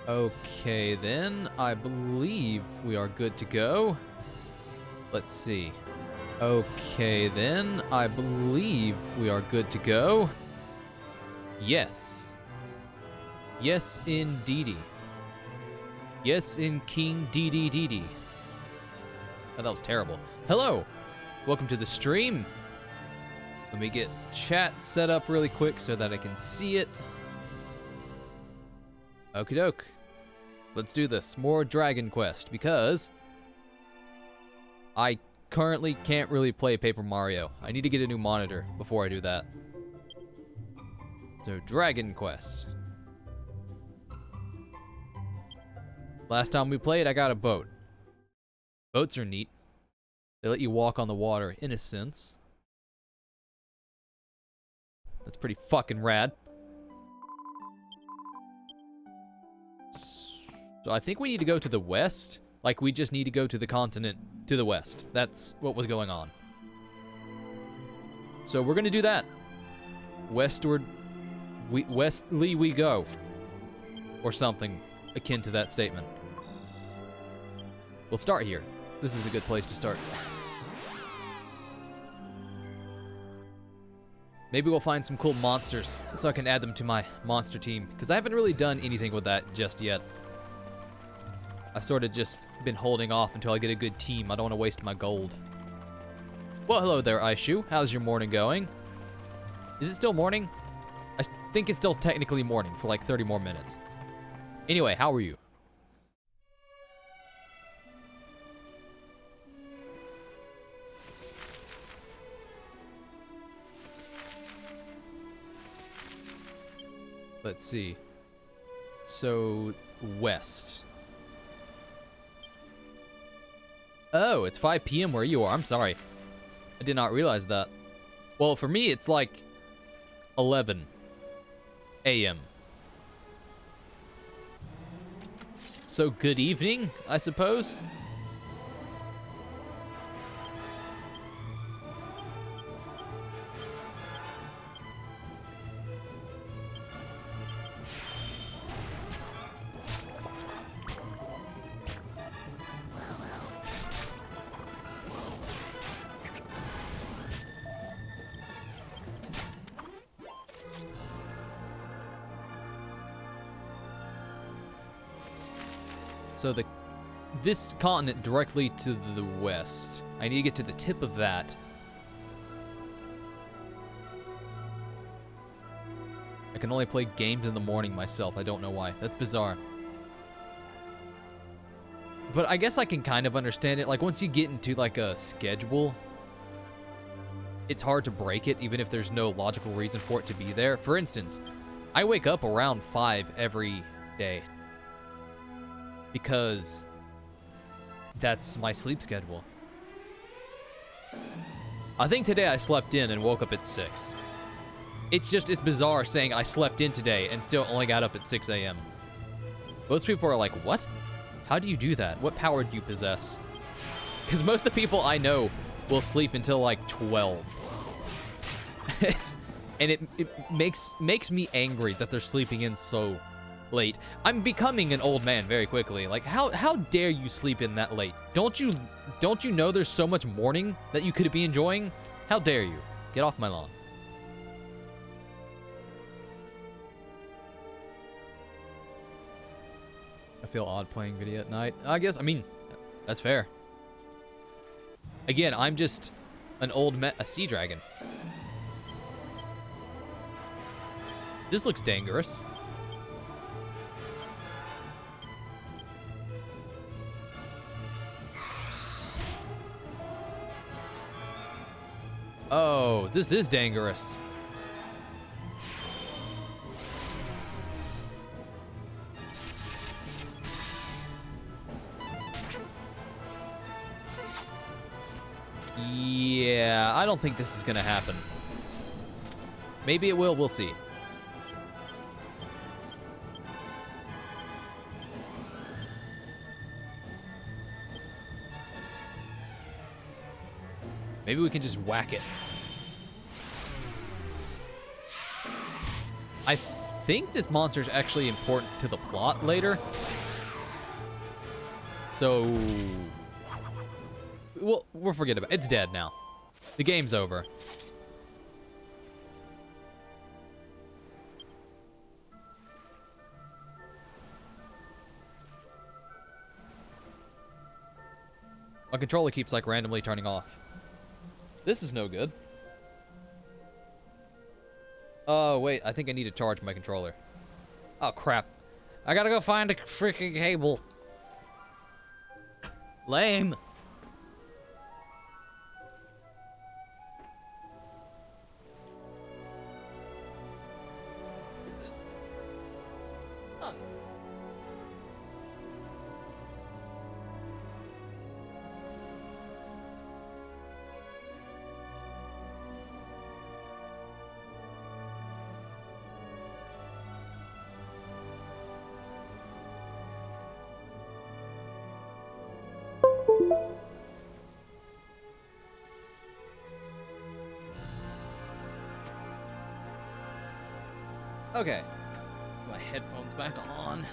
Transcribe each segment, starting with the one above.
Okay, then. I believe we are good to go. Let's see. Okay, then. I believe we are good to go. Yes. Yes, indeedy. Yes, in King DDDD. Oh, that was terrible. Hello! Welcome to the stream. Let me get chat set up really quick so that I can see it. Okie doke. Let's do this. More Dragon Quest, because I currently can't really play Paper Mario. I need to get a new monitor before I do that. So, Dragon Quest. Last time we played, I got a boat. Boats are neat. They let you walk on the water in a sense. That's pretty fucking rad. So I think we need to go to the west. Like, we just need to go to the continent to the west. That's what was going on. So we're gonna do that. Westward, westly we go. Or something akin to that statement. We'll start here. This is a good place to start. Maybe we'll find some cool monsters so I can add them to my monster team, because I haven't really done anything with that just yet. I've sort of just been holding off until I get a good team. I don't want to waste my gold. Well, hello there, Aishu. How's your morning going? Is it still morning? I think it's still technically morning for like 30 more minutes. Anyway, how are you? Let's see. So, west. Oh, it's 5 p.m. where you are. I'm sorry. I did not realize that. Well, for me, it's like 11 a.m. So, good evening, I suppose? So this continent directly to the west. I need to get to the tip of that. I can only play games in the morning myself. I don't know why. That's bizarre. But I guess I can kind of understand it. Like, once you get into like a schedule, it's hard to break it, even if there's no logical reason for it to be there. For instance, I wake up around 5 every day, because that's my sleep schedule. I think today I slept in and woke up at 6. It's bizarre saying I slept in today and still only got up at 6 a.m. Most people are like, what? How do you do that? What power do you possess? Because most of the people I know will sleep until like 12. It makes me angry that they're sleeping in so late. I'm becoming an old man very quickly. Like, how dare you sleep in that late? Don't you know there's so much morning that you could be enjoying? How dare you? Get off my lawn. I feel odd playing video at night. I mean, that's fair. Again, I'm just an a sea dragon. This looks dangerous. Oh, this is dangerous. Yeah, I don't think this is gonna happen. Maybe it will, we'll see. Maybe we can just whack it. I think this monster is actually important to the plot later. So, we'll forget about it. It's dead now. The game's over. My controller keeps like randomly turning off. This is no good. Oh, wait. I think I need to charge my controller. Oh, crap. I gotta go find a freaking cable. Lame. Okay. My headphones back on.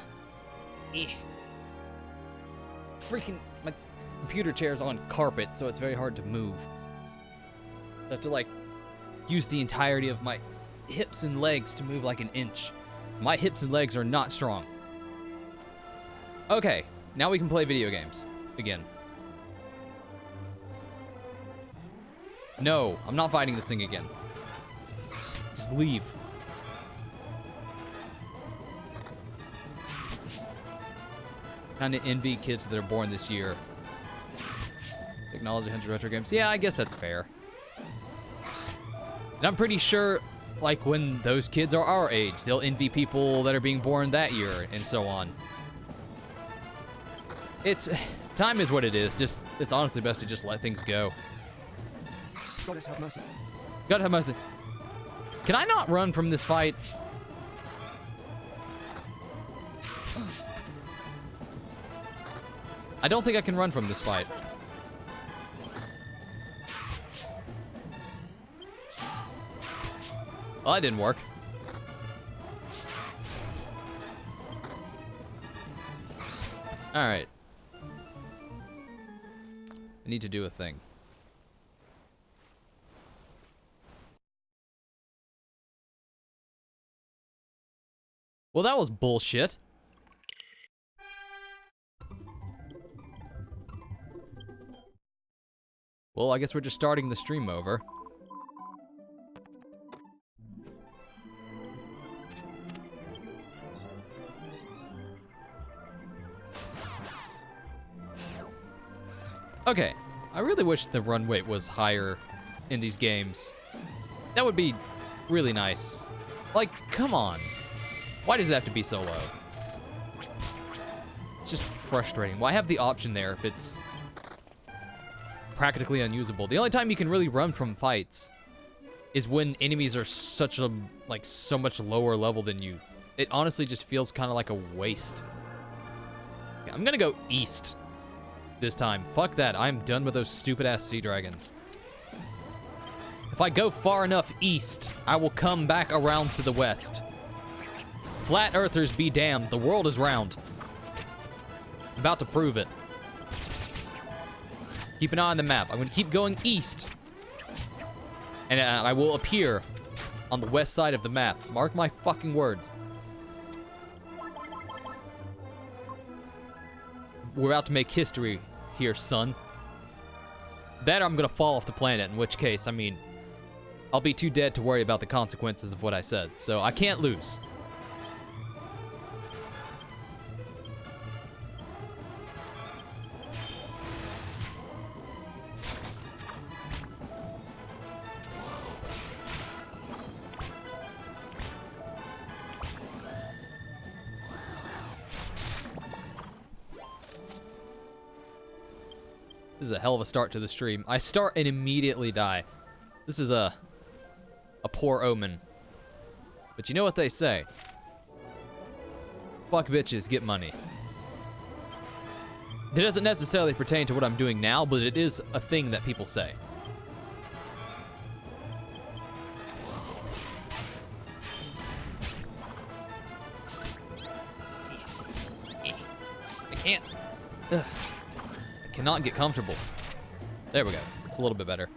Freaking, my computer chair's on carpet, so it's very hard to move. I have to, like, use the entirety of my hips and legs to move like an inch. My hips and legs are not strong. Okay, now we can play video games. Again. No, I'm not fighting this thing again. Just leave. Kind of envy kids that are born this year. Technology 100 retro games. Yeah, I guess that's fair. And I'm pretty sure, like, when those kids are our age, they'll envy people that are being born that year, and so on. Time is what it is. It's honestly best to just let things go. God have mercy. God have mercy. Can I not run from this fight? I don't think I can run from this fight. Well, that didn't work. Alright. I need to do a thing. Well, that was bullshit. Well, I guess we're just starting the stream over. Okay, I really wish the run weight was higher in these games. That would be really nice. Like, come on. Why does it have to be so low? It's just frustrating. Why have the option there if it's practically unusable? The only time you can really run from fights is when enemies are such a, like, so much lower level than you. It honestly just feels kind of like a waste. Okay, I'm gonna go east this time. Fuck that. I'm done with those stupid-ass sea dragons. If I go far enough east, I will come back around to the west. Flat earthers be damned. The world is round. I'm about to prove it. Keep an eye on the map. I'm going to keep going east. And I will appear on the west side of the map. Mark my fucking words. We're about to make history here, son. That or I'm going to fall off the planet, in which case, I mean, I'll be too dead to worry about the consequences of what I said. So I can't lose. This is a hell of a start to the stream. I start and immediately die. This is a poor omen. But you know what they say. Fuck bitches, get money. It doesn't necessarily pertain to what I'm doing now, but it is a thing that people say. can't. Ugh. I cannot get comfortable. There we go. It's a little bit better.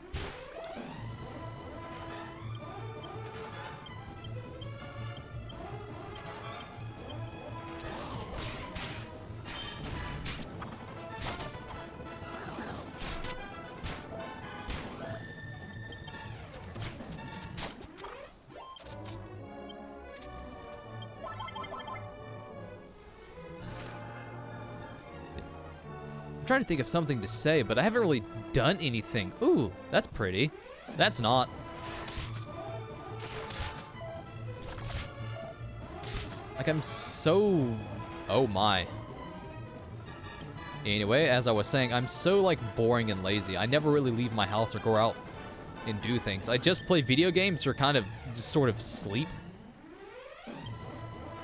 I'm trying to think of something to say, but I haven't really done anything. Ooh, that's pretty. That's not. Like, I'm so... Oh, my. Anyway, as I was saying, I'm so, like, boring and lazy. I never really leave my house or go out and do things. I just play video games or kind of just sort of sleep.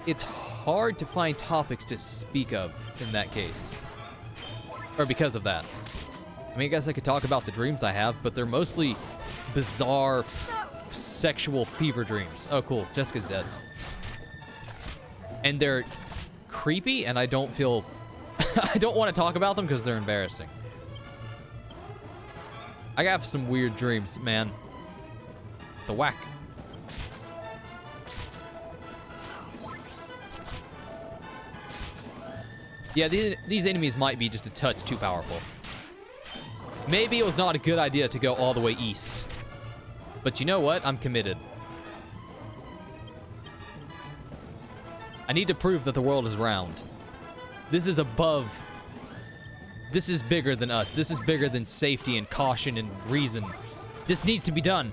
It's hard to find topics to speak of in that case. Or because of that. I mean, I guess I could talk about the dreams I have, but they're mostly bizarre sexual fever dreams. Oh, cool. Jessica's dead. And they're creepy, and I don't feel... I don't want to talk about them because they're embarrassing. I have some weird dreams, man. The whack. Yeah, these enemies might be just a touch too powerful. Maybe it was not a good idea to go all the way east. But you know what? I'm committed. I need to prove that the world is round. This is above... This is bigger than us. This is bigger than safety and caution and reason. This needs to be done.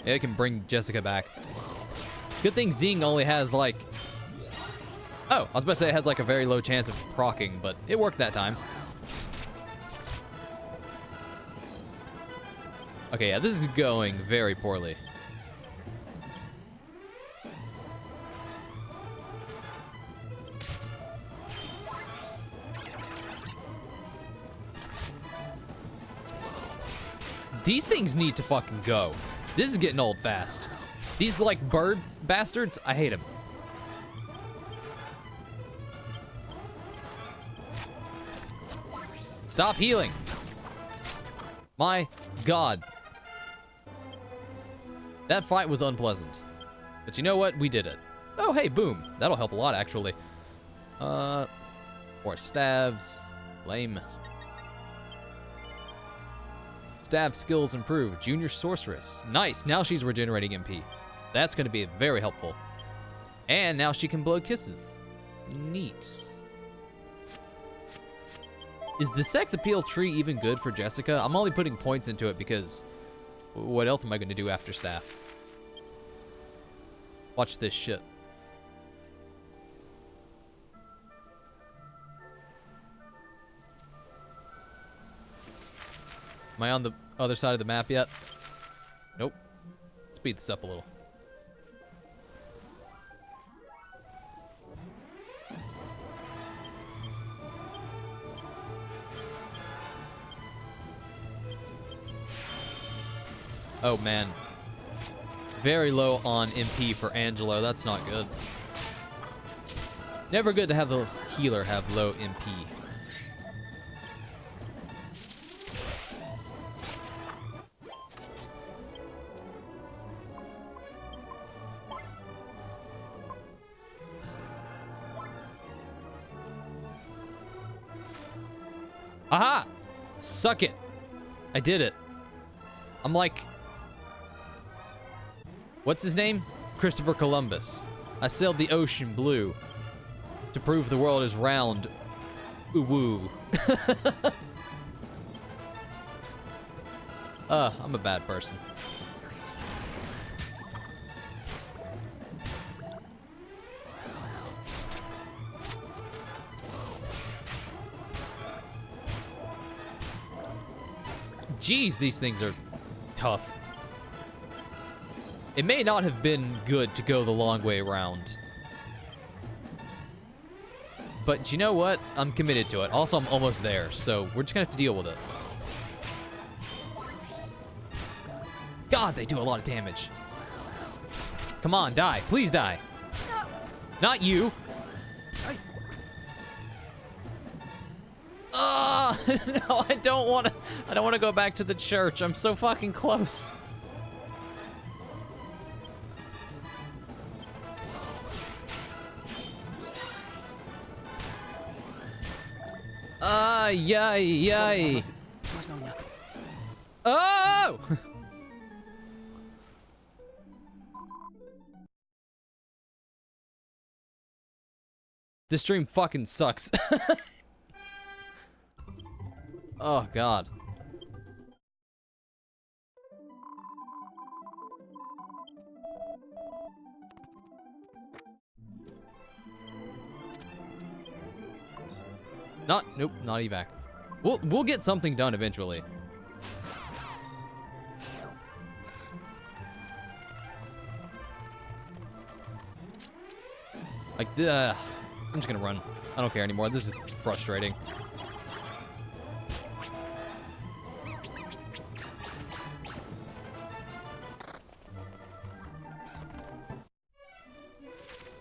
Yeah, I can bring Jessica back. Good thing Zing only has, like... Oh, I was about to say it has, like, a very low chance of proccing, but it worked that time. Okay, yeah, this is going very poorly. These things need to fucking go. This is getting old fast. These, like, bird bastards, I hate them. Stop healing. My God. That fight was unpleasant. But you know what? We did it. Oh, hey, boom. That'll help a lot, actually. More stabs. Lame. Stab skills improved. Junior Sorceress. Nice. Now she's regenerating MP. That's going to be very helpful. And now she can blow kisses. Neat. Is the sex appeal tree even good for Jessica? I'm only putting points into it because what else am I going to do after staff? Watch this shit. Am I on the other side of the map yet? Nope. Speed this up a little. Oh, man. Very low on MP for Angelo. That's not good. Never good to have the healer have low MP. Aha! Suck it. I did it. I'm like... What's his name? Christopher Columbus. I sailed the ocean blue to prove the world is round. Ooh woo. I'm a bad person. Jeez, these things are tough. It may not have been good to go the long way around. But you know what? I'm committed to it. Also, I'm almost there, so we're just gonna have to deal with it. God, they do a lot of damage. Come on, die. Please die. Not you. Ah, no, I don't want to go back to the church. I'm so fucking close. Yay, yay. Oh! This stream fucking sucks. Oh, God. Nope, not evac. We'll get something done eventually. Like, I'm just gonna run. I don't care anymore. This is frustrating.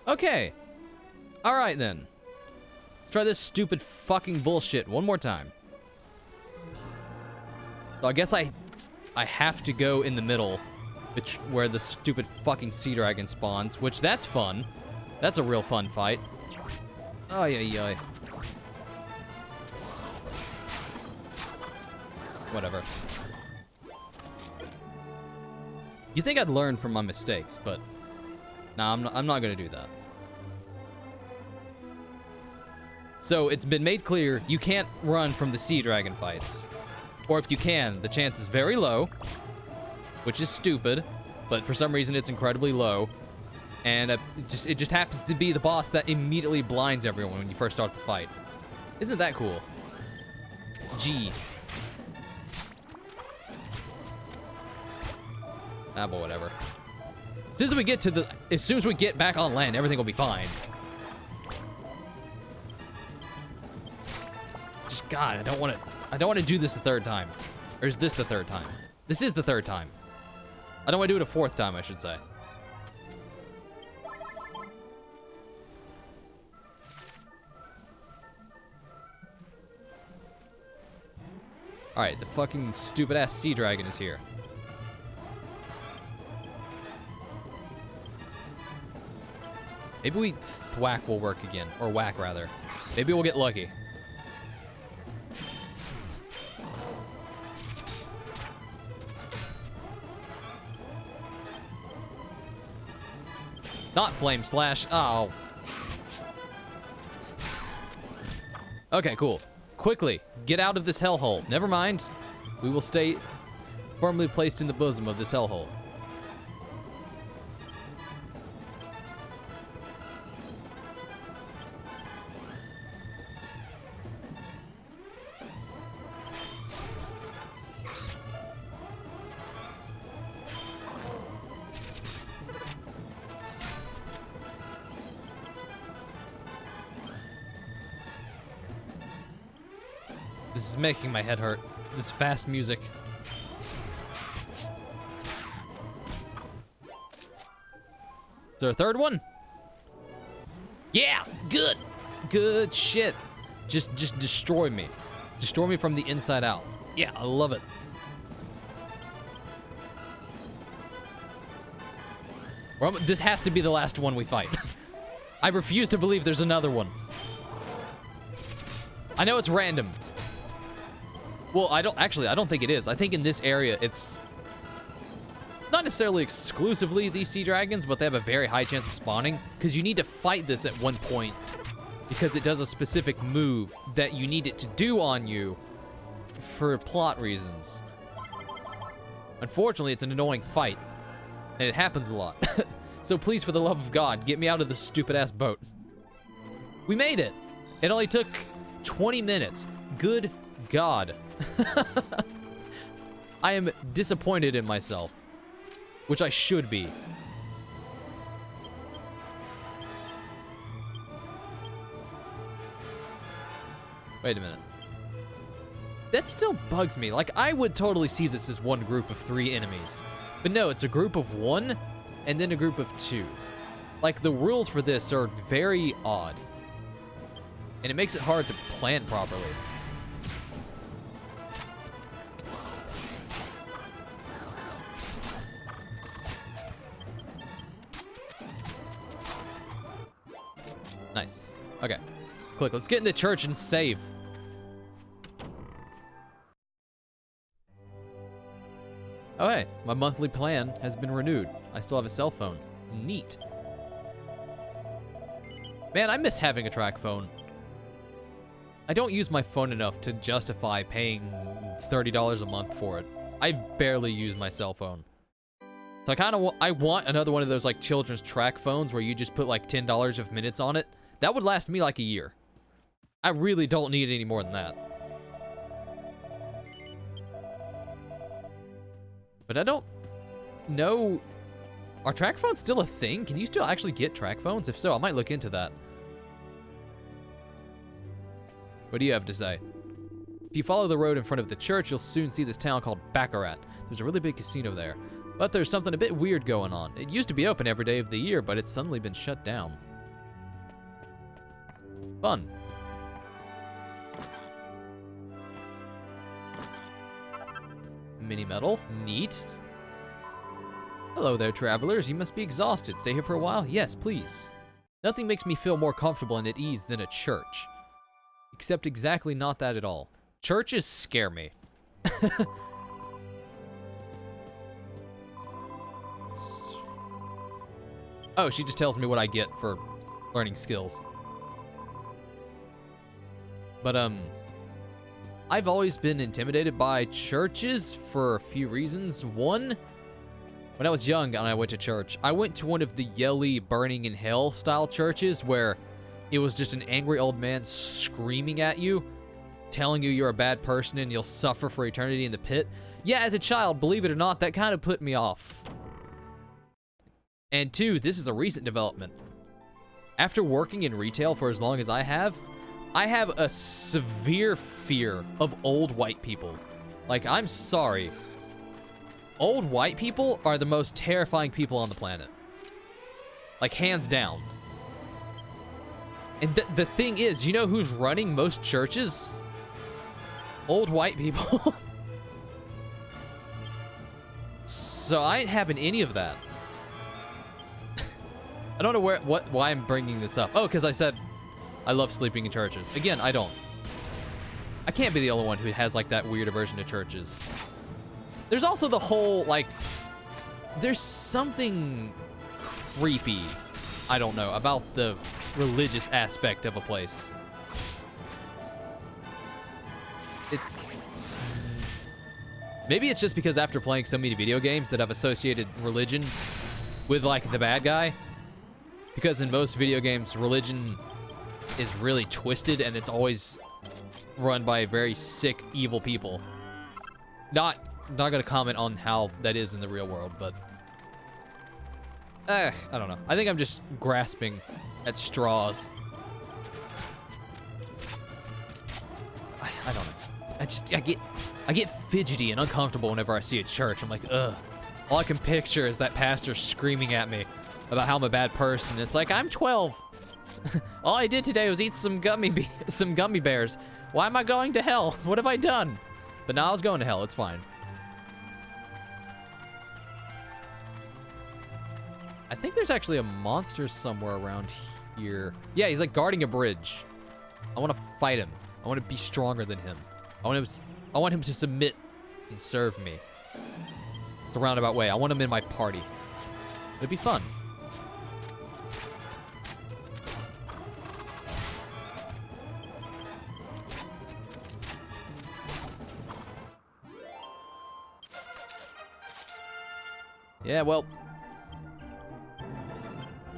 Okay. All right, then. Let's try this stupid fucking bullshit one more time. So I guess I have to go in the middle, where the stupid fucking sea dragon spawns, which that's fun. That's a real fun fight. Oh, yeah. Whatever. You think I'd learn from my mistakes, but nah, I'm not gonna do that. So it's been made clear you can't run from the sea dragon fights. Or if you can, the chance is very low, which is stupid, but for some reason it's incredibly low. And it just happens to be the boss that immediately blinds everyone when you first start the fight. Isn't that cool? G. Ah, but whatever. As soon as we get back on land, everything will be fine. Just God, I don't want to do this a third time. Or is this the third time? This is the third time. I don't want to do it a fourth time, I should say. Alright, the fucking stupid-ass sea dragon is here. Maybe thwack will work again. Or whack, rather. Maybe we'll get lucky. Not flame slash. Oh. Okay, cool. Quickly, get out of this hellhole. Never mind. We will stay firmly placed in the bosom of this hellhole. This is making my head hurt. This fast music. Is there a third one? Yeah, good. Good shit. Just destroy me. Destroy me from the inside out. Yeah, I love it. This has to be the last one we fight. I refuse to believe there's another one. I know it's random. Well, I don't think it is. I think in this area, it's not necessarily exclusively these sea dragons, but they have a very high chance of spawning, because you need to fight this at one point, because it does a specific move that you need it to do on you for plot reasons. Unfortunately, it's an annoying fight, and it happens a lot. So please, for the love of God, get me out of this stupid-ass boat. We made it. It only took 20 minutes. Good God. I am disappointed in myself, which I should be. Wait a minute. That still bugs me. Like, I would totally see this as one group of 3 enemies. But no, it's a group of 1 and then a group of 2. Like, the rules for this are very odd. And it makes it hard to plan properly. Nice. Okay. Click. Let's get in the church and save. Oh, hey. My monthly plan has been renewed. I still have a cell phone. Neat. Man, I miss having a track phone. I don't use my phone enough to justify paying $30 a month for it. I barely use my cell phone. So I want another one of those like children's track phones where you just put like $10 of minutes on it. That would last me like a year. I really don't need any more than that. But I don't know. Are track phones still a thing? Can you still actually get track phones? If so, I might look into that. What do you have to say? If you follow the road in front of the church, you'll soon see this town called Baccarat. There's a really big casino there. But there's something a bit weird going on. It used to be open every day of the year, but it's suddenly been shut down. Fun. Mini medal. Neat. Hello there, travelers. You must be exhausted. Stay here for a while? Yes, please. Nothing makes me feel more comfortable and at ease than a church. Except exactly not that at all. Churches scare me. Oh, she just tells me what I get for learning skills. But, I've always been intimidated by churches for a few reasons. One, when I was young and I went to church, I went to one of the yelly, burning in hell style churches where it was just an angry old man screaming at you, telling you you're a bad person and you'll suffer for eternity in the pit. Yeah, as a child, believe it or not, that kind of put me off. And two, this is a recent development. After working in retail for as long as I have a severe fear of old white people. Like, I'm sorry. Old white people are the most terrifying people on the planet. Like, hands down. And the thing is, you know who's running most churches? Old white people. So I ain't having any of that. I don't know why I'm bringing this up. Oh, because I said I love sleeping in churches. Again, I don't. I can't be the only one who has, like, that weird aversion to churches. There's also the whole, like, there's something creepy, I don't know, about the religious aspect of a place. Maybe it's just because after playing so many video games that I've associated religion with, like, the bad guy. Because in most video games, religion is really twisted and it's always run by very sick, evil people. Not gonna comment on how that is in the real world, but I don't know. I think I'm just grasping at straws. I don't know. I get fidgety and uncomfortable whenever I see a church. I'm like, ugh. All I can picture is that pastor screaming at me about how I'm a bad person. It's like, I'm 12. All I did today was eat some gummy bears. Why am I going to hell? What have I done? But now I was going to hell. It's fine. I think there's actually a monster somewhere around here. Yeah, he's like guarding a bridge. I want to fight him. I want to be stronger than him. I want him to submit and serve me. The roundabout way. I want him in my party. It'd be fun. Yeah, well,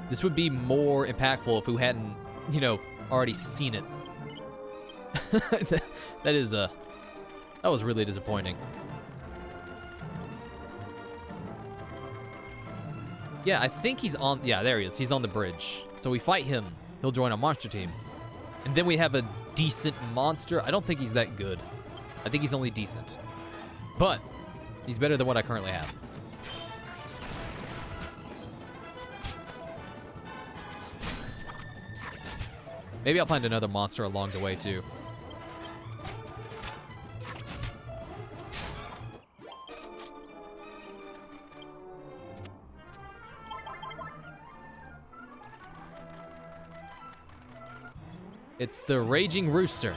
this would be more impactful if we hadn't, you know, already seen it. That was really disappointing. Yeah, I think he's on, yeah, there he is. He's on the bridge. So we fight him. He'll join our monster team. And then we have a decent monster. I don't think he's that good. I think he's only decent. But he's better than what I currently have. Maybe I'll find another monster along the way, too. It's the Raging Rooster.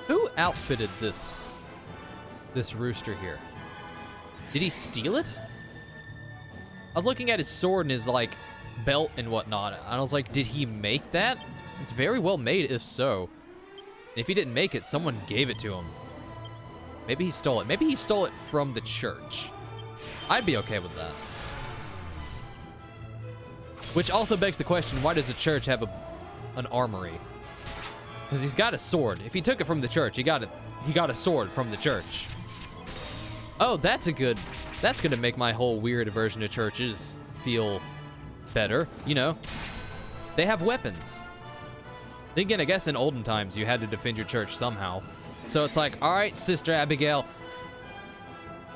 Who outfitted this rooster here? Did he steal it? I was looking at his sword and his, like, belt and whatnot, and I was like, did he make that? It's very well made, if so. And if he didn't make it, someone gave it to him. Maybe he stole it. Maybe he stole it from the church. I'd be okay with that. Which also begs the question, why does the church have an armory? Because he's got a sword. If he took it from the church, he got a sword from the church. Oh, that's gonna make my whole weird aversion to churches feel better. You know, they have weapons. Then again, I guess in olden times, you had to defend your church somehow. So it's like, all right, Sister Abigail,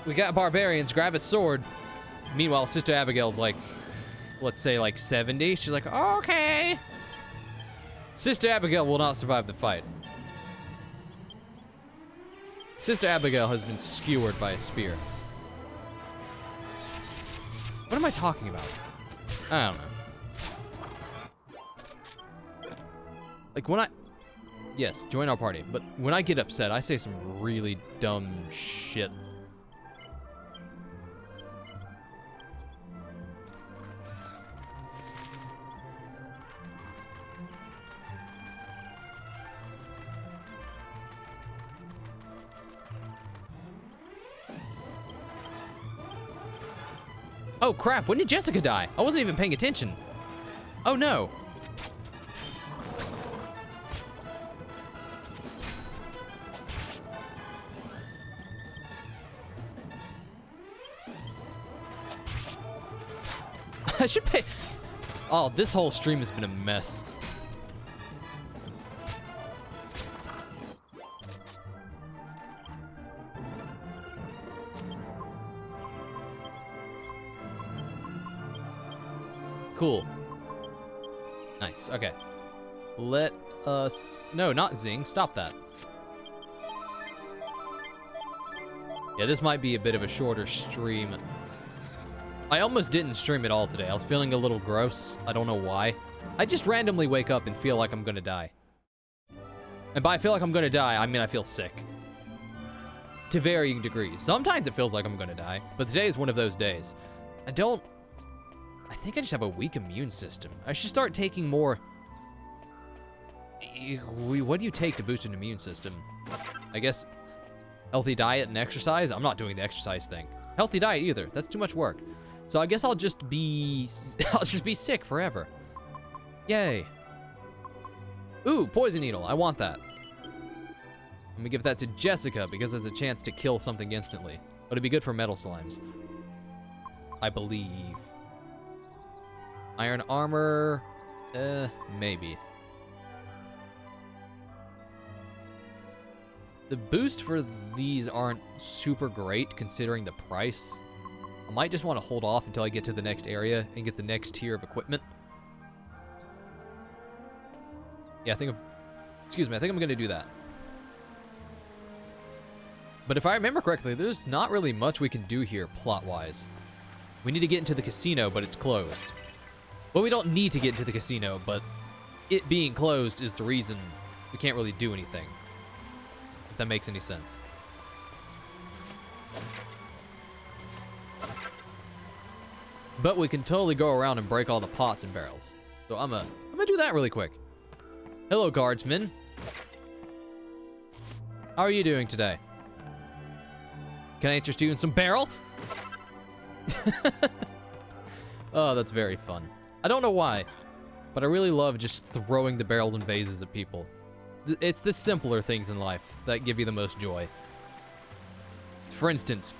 we got barbarians, grab a sword. Meanwhile, Sister Abigail's like, let's say like 70. She's like, okay. Sister Abigail will not survive the fight. Sister Abigail has been skewered by a spear. What am I talking about? I don't know. Like when yes, join our party. But when I get upset, I say some really dumb shit. Oh crap, when did Jessica die? I wasn't even paying attention. Oh no. I should pay. Oh, this whole stream has been a mess. Cool. Nice, okay. Let us... No, not Zing. Stop that. Yeah, this might be a bit of a shorter stream. I almost didn't stream at all today. I was feeling a little gross. I don't know why. I just randomly wake up and feel like I'm gonna die. And by I feel like I'm gonna die, I mean I feel sick. To varying degrees. Sometimes it feels like I'm gonna die, but today is one of those days. I think I just have a weak immune system. I should start taking more... What do you take to boost an immune system? I guess healthy diet and exercise? I'm not doing the exercise thing. Healthy diet either. That's too much work. So I guess I'll just be... I'll just be sick forever. Yay. Ooh, poison needle. I want that. Let me give that to Jessica because there's a chance to kill something instantly. But it'd be good for metal slimes. I believe. Iron armor, maybe. The boost for these aren't super great considering the price. I might just want to hold off until I get to the next area and get the next tier of equipment. Yeah, I think I'm gonna do that. But if I remember correctly, there's not really much we can do here plot-wise. We need to get into the casino, but it's closed. Well, we don't need to get into the casino, but it being closed is the reason we can't really do anything. If that makes any sense. But we can totally go around and break all the pots and barrels. So I'm gonna do that really quick. Hello, guardsmen. How are you doing today? Can I interest you in some barrel? Oh, that's very fun. I don't know why, but I really love just throwing the barrels and vases at people. It's the simpler things in life that give you the most joy. For instance,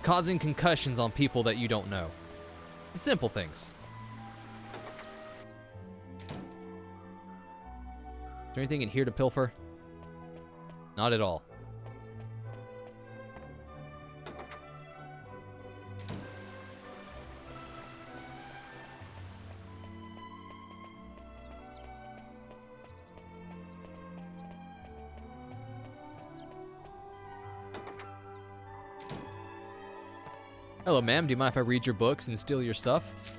causing concussions on people that you don't know. The simple things. Is there anything in here to pilfer? Not at all. Hello, ma'am. Do you mind if I read your books and steal your stuff?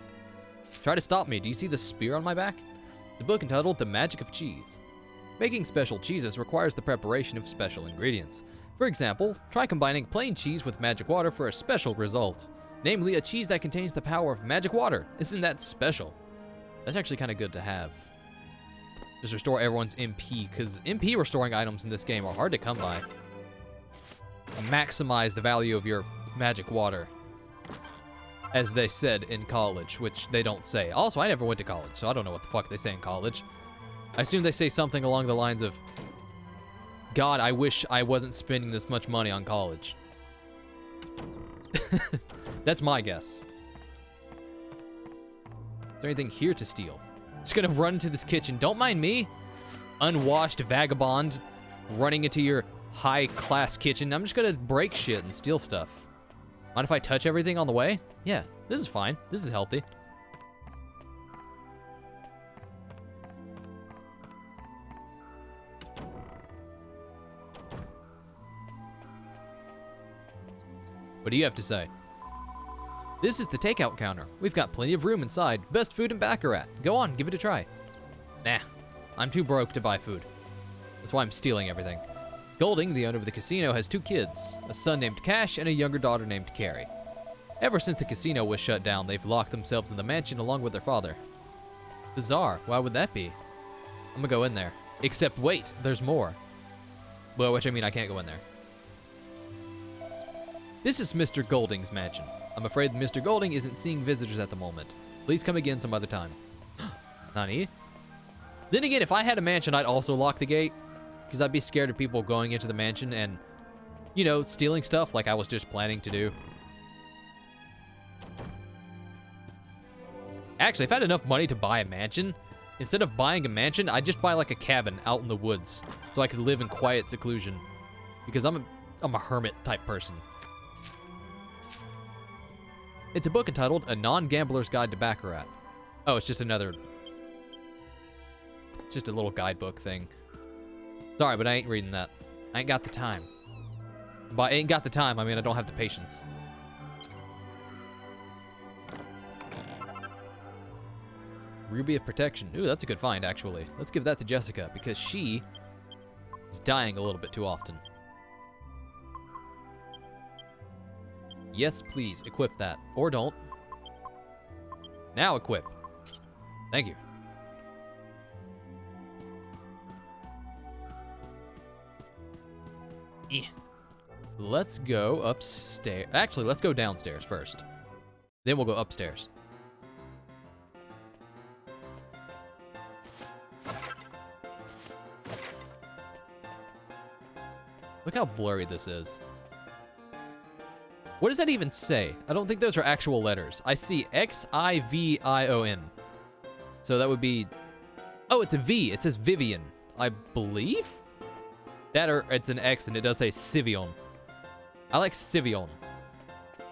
Try to stop me. Do you see the spear on my back? The book entitled The Magic of Cheese. Making special cheeses requires the preparation of special ingredients. For example, try combining plain cheese with magic water for a special result. Namely, a cheese that contains the power of magic water. Isn't that special? That's actually kind of good to have. Just restore everyone's MP, because MP restoring items in this game are hard to come by. Maximize the value of your magic water. As they said in college, which they don't say. Also, I never went to college, so I don't know what the fuck they say in college. I assume they say something along the lines of, God, I wish I wasn't spending this much money on college. That's my guess. Is there anything here to steal? Just gonna run into this kitchen. Don't mind me, unwashed vagabond, running into your high-class kitchen. I'm just gonna break shit and steal stuff. Mind if I touch everything on the way? Yeah, this is fine. This is healthy. What do you have to say? This is the takeout counter. We've got plenty of room inside. Best food in Baccarat. Go on, give it a try. Nah, I'm too broke to buy food. That's why I'm stealing everything. Golding, the owner of the casino, has 2 kids, a son named Cash and a younger daughter named Carrie. Ever since the casino was shut down, they've locked themselves in the mansion along with their father. Bizarre. Why would that be? I'm gonna go in there. Except, wait, there's more. Well, which I mean I can't go in there. This is Mr. Golding's mansion. I'm afraid Mr. Golding isn't seeing visitors at the moment. Please come again some other time. Nani? Then again, if I had a mansion, I'd also lock the gate. Because I'd be scared of people going into the mansion and, you know, stealing stuff like I was just planning to do. Actually, if I had enough money to buy a mansion, instead of buying a mansion, I'd just buy like a cabin out in the woods so I could live in quiet seclusion. Because I'm a hermit type person. It's a book entitled A Non-Gambler's Guide to Baccarat. Oh, it's just another... It's just a little guidebook thing. Sorry, but I ain't reading that. I ain't got the time. By ain't got the time, I mean I don't have the patience. Ruby of Protection. Ooh, that's a good find, actually. Let's give that to Jessica, because she is dying a little bit too often. Yes, please, equip that. Or don't. Now equip. Thank you. Let's go upstairs. Actually, let's go downstairs first. Then we'll go upstairs. Look how blurry this is. What does that even say? I don't think those are actual letters. I see X-I-V-I-O-N. So that would be... Oh, it's a V. It says Vivian, I believe? That or it's an X and it does say Sivion. I like Sivion.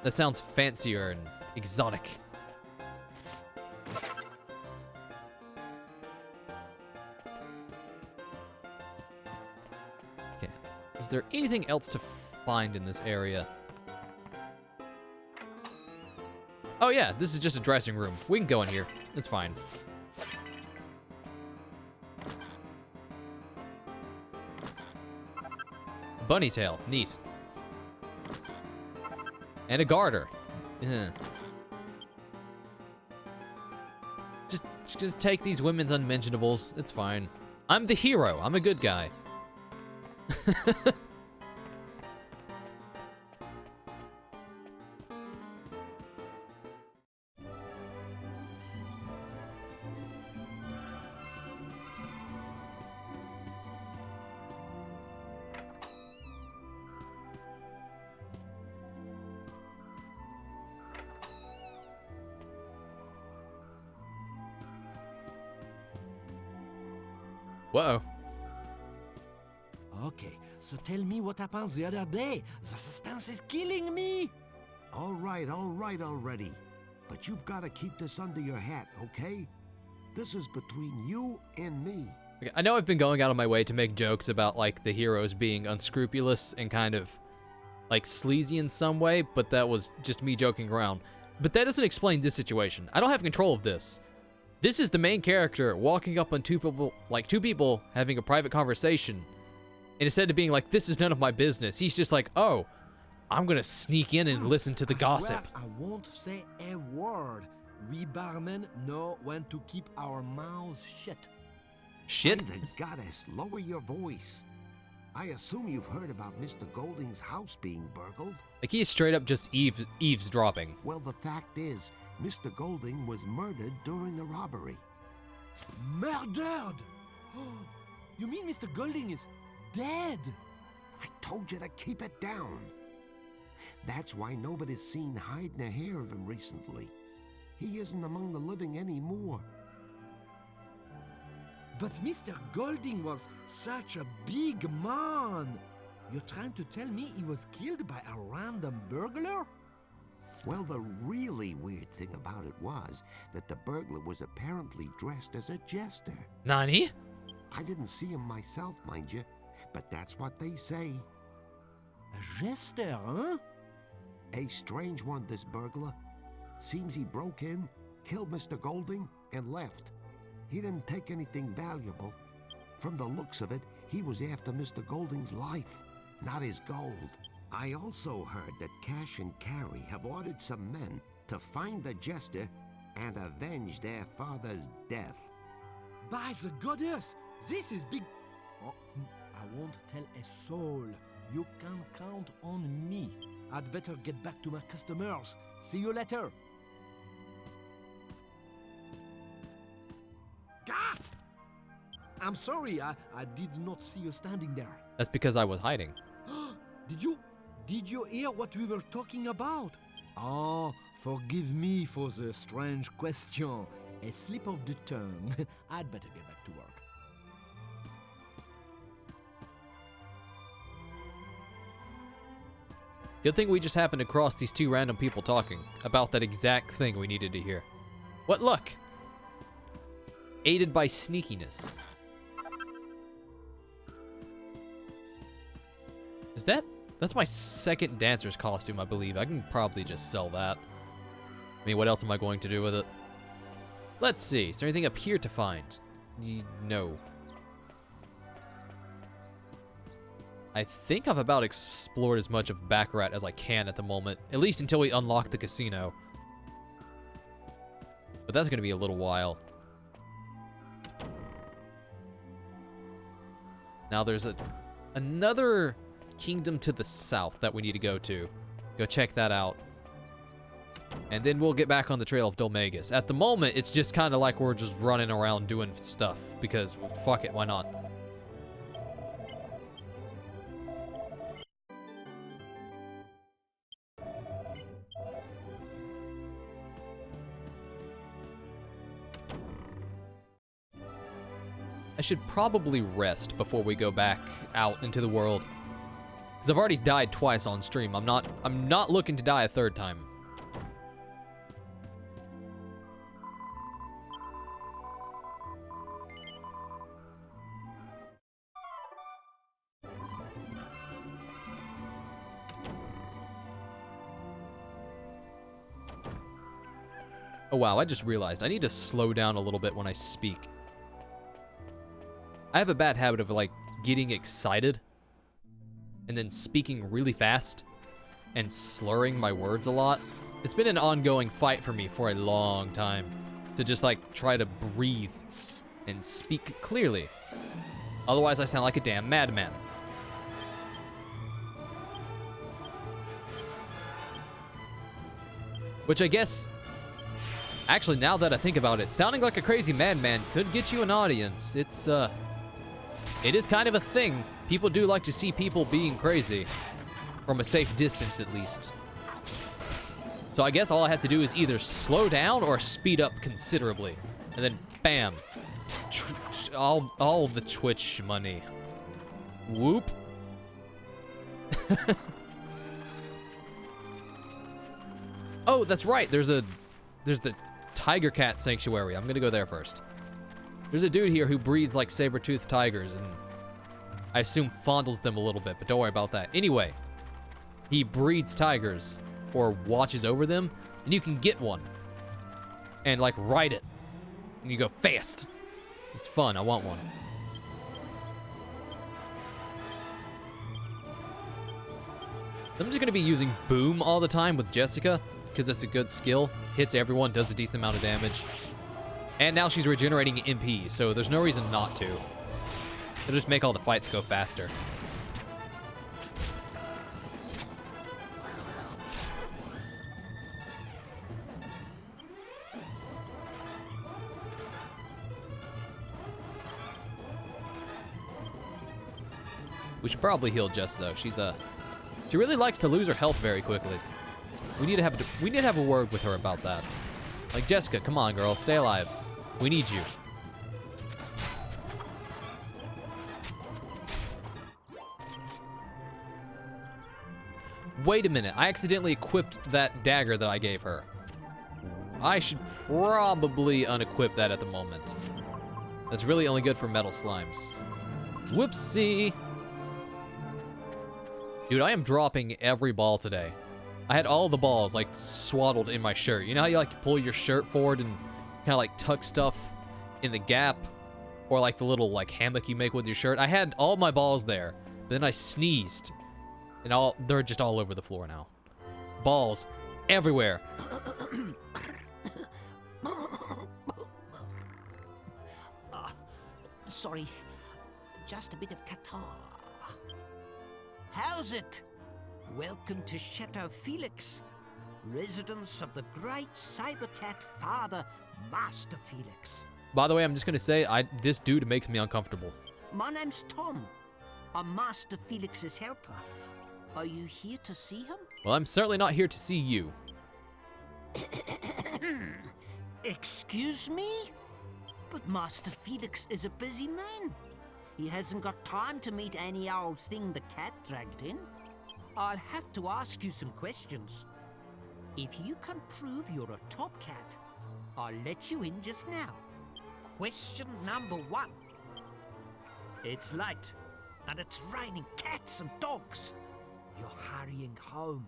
That sounds fancier and exotic. Okay. Is there anything else to find in this area? Oh yeah, this is just a dressing room. We can go in here. It's fine. Bunny tail. Neat. And a garter. Just take these women's unmentionables. It's fine. I'm the hero. I'm a good guy. Whoa. Okay, so tell me what happened the other day. The suspense is killing me. All right already. But you've got to keep this under your hat, okay? This is between you and me. Okay, I know I've been going out of my way to make jokes about, like, the heroes being unscrupulous and kind of, like, sleazy in some way, but that was just me joking around. But that doesn't explain this situation. I don't have control of this. This is the main character walking up on two people having a private conversation. And instead of being like, this is none of my business, he's just like, oh, I'm gonna sneak in and listen to the gossip. I won't say a word. We barmen know when to keep our mouths shut. Shit? By the goddess, lower your voice. I assume you've heard about Mr. Golding's house being burgled? Like, he is straight up just eavesdropping. Well, the fact is, Mr. Golding was murdered during the robbery. Murdered? You mean Mr. Golding is dead? I told you to keep it down. That's why nobody's seen hide nor hair of him recently. He isn't among the living anymore. But Mr. Golding was such a big man. You're trying to tell me he was killed by a random burglar? Well, the really weird thing about it was that the burglar was apparently dressed as a jester. Nani? I didn't see him myself, mind you, but that's what they say. A jester, huh? A strange one, this burglar. Seems he broke in, killed Mr. Golding, and left. He didn't take anything valuable. From the looks of it, he was after Mr. Golding's life, not his gold. I also heard that Cash and Carrie have ordered some men to find the jester and avenge their father's death. By the goddess, this is big. Oh, I won't tell a soul. You can count on me. I'd better get back to my customers. See you later. Ah! I'm sorry, I did not see you standing there. That's because I was hiding. Did you hear what we were talking about? Oh, forgive me for the strange question. A slip of the tongue. I'd better get back to work. Good thing we just happened to cross these two random people talking about that exact thing we needed to hear. What luck! Aided by sneakiness. Is that's my second dancer's costume, I believe. I can probably just sell that. I mean, what else am I going to do with it? Let's see. Is there anything up here to find? No. I think I've about explored as much of Baccarat as I can at the moment. At least until we unlock the casino. But that's going to be a little while. Now there's another kingdom to the south that we need to go to. Go check that out. And then we'll get back on the trail of Dolmagus. At the moment, it's just kind of like we're just running around doing stuff. Because, well, fuck it, why not? I should probably rest before we go back out into the world. Because I've already died twice on stream. I'm not looking to die a third time. Oh wow, I just realized I need to slow down a little bit when I speak. I have a bad habit of, like, getting excited and then speaking really fast and slurring my words a lot. It's been an ongoing fight for me for a long time to just, like, try to breathe and speak clearly. Otherwise, I sound like a damn madman. Which I guess, actually, now that I think about it, sounding like a crazy madman could get you an audience. It is kind of a thing. People do like to see people being crazy. From a safe distance, at least. So I guess all I have to do is either slow down or speed up considerably. And then, bam. all the Twitch money. Whoop. Oh, that's right. There's the Tiger Cat Sanctuary. I'm gonna go there first. There's a dude here who breeds like saber-toothed tigers, and I assume fondles them a little bit, but don't worry about that. Anyway, he breeds tigers or watches over them, and you can get one and like ride it, and you go fast. It's fun. I want one. I'm just gonna be using Boom all the time with Jessica because it's a good skill. Hits everyone, does a decent amount of damage. And now she's regenerating MP, so there's no reason not to. It'll just make all the fights go faster. We should probably heal Jess though. She really likes to lose her health very quickly. We need to have a word with her about that. Like, Jessica, come on, girl, stay alive. We need you. Wait a minute, I accidentally equipped that dagger that I gave her. I should probably unequip that at the moment. That's really only good for metal slimes. Whoopsie. Dude, I am dropping every ball today. I had all the balls, like, swaddled in my shirt. You know how you, like, pull your shirt forward and kind of, like, tuck stuff in the gap? Or, like, the little, like, hammock you make with your shirt? I had all my balls there. But then I sneezed. And they're just all over the floor now. Balls everywhere. Sorry, just a bit of catarrh. How's it? Welcome to Chateau Felix, residence of the great cybercat father, Master Felix. By the way, I'm just gonna say, this dude makes me uncomfortable. My name's Tom. I'm Master Felix's helper. Are you here to see him? Well, I'm certainly not here to see you. Excuse me? But Master Felix is a busy man. He hasn't got time to meet any old thing the cat dragged in. I'll have to ask you some questions. If you can prove you're a top cat, I'll let you in just now. Question number 1. It's late, and it's raining cats and dogs. You're hurrying home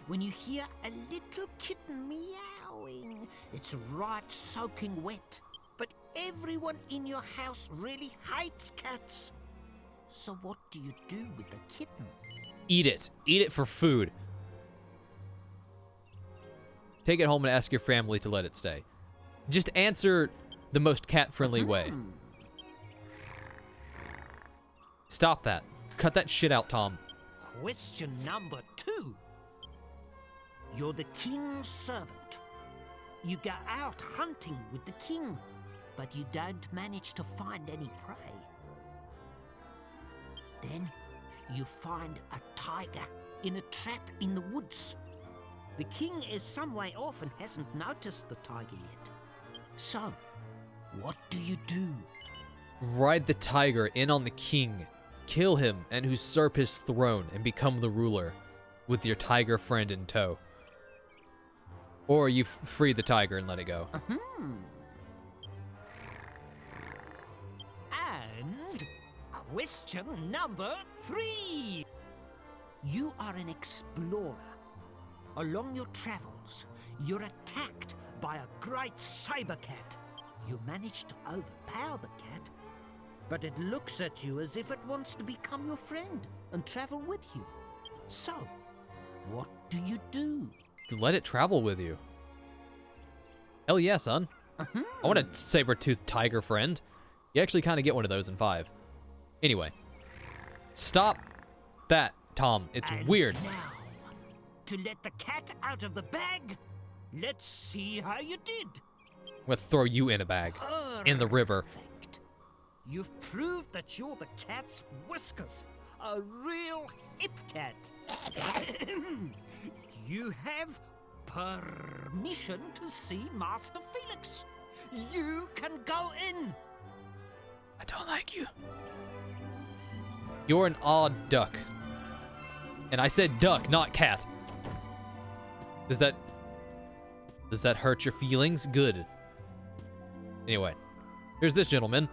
when you hear a little kitten meowing. It's right soaking wet, but everyone in your house really hates cats. So what do you do with the kitten? Eat it. Eat it for food. Take it home and ask your family to let it stay. Just answer the most cat-friendly way. Stop that. Cut that shit out, Tom. Question number 2. You're the king's servant. You go out hunting with the king, but you don't manage to find any prey. Then you find a tiger in a trap in the woods. The king is some way off and hasn't noticed the tiger yet. So, what do you do? Ride the tiger in on the king, kill him and usurp his throne and become the ruler with your tiger friend in tow. Or you free the tiger and let it go. And question number 3. You are an explorer. Along your travels, you're attacked by a great cyber cat. You manage to overpower the cat, but it looks at you as if it wants to become your friend and travel with you. So, what do you do? Let it travel with you. Hell yeah, son. I want a saber-toothed tiger friend. You actually kind of get one of those in 5. Anyway. Stop that, Tom. It's weird. Now, to let the cat out of the bag, let's see how you did. I'm gonna throw you in a bag. In the river. Perfect. You've proved that you're the cat's whiskers. A real hip cat. You have permission to see Master Felix. You can go in. I don't like you. You're an odd duck. And I said duck, not cat. Does that hurt your feelings? Good. Anyway, here's this gentleman.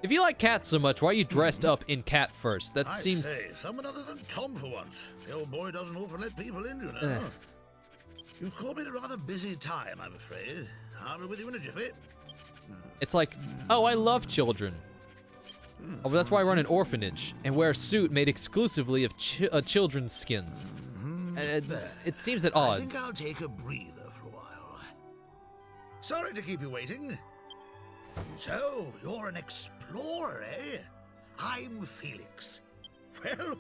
If you like cats so much, why are you dressed up in cat first? That seems... I say, someone other than Tom for once. The old boy doesn't often let people in, you know. You've caught me at a rather busy time, I'm afraid. I'll be with you in a jiffy. It's like, oh, I love children. Oh, but that's why I run an orphanage and wear a suit made exclusively of children's skins. And it seems at odds. I think I'll take a breather for a while. Sorry to keep you waiting. So, you're an explorer, eh? I'm Felix.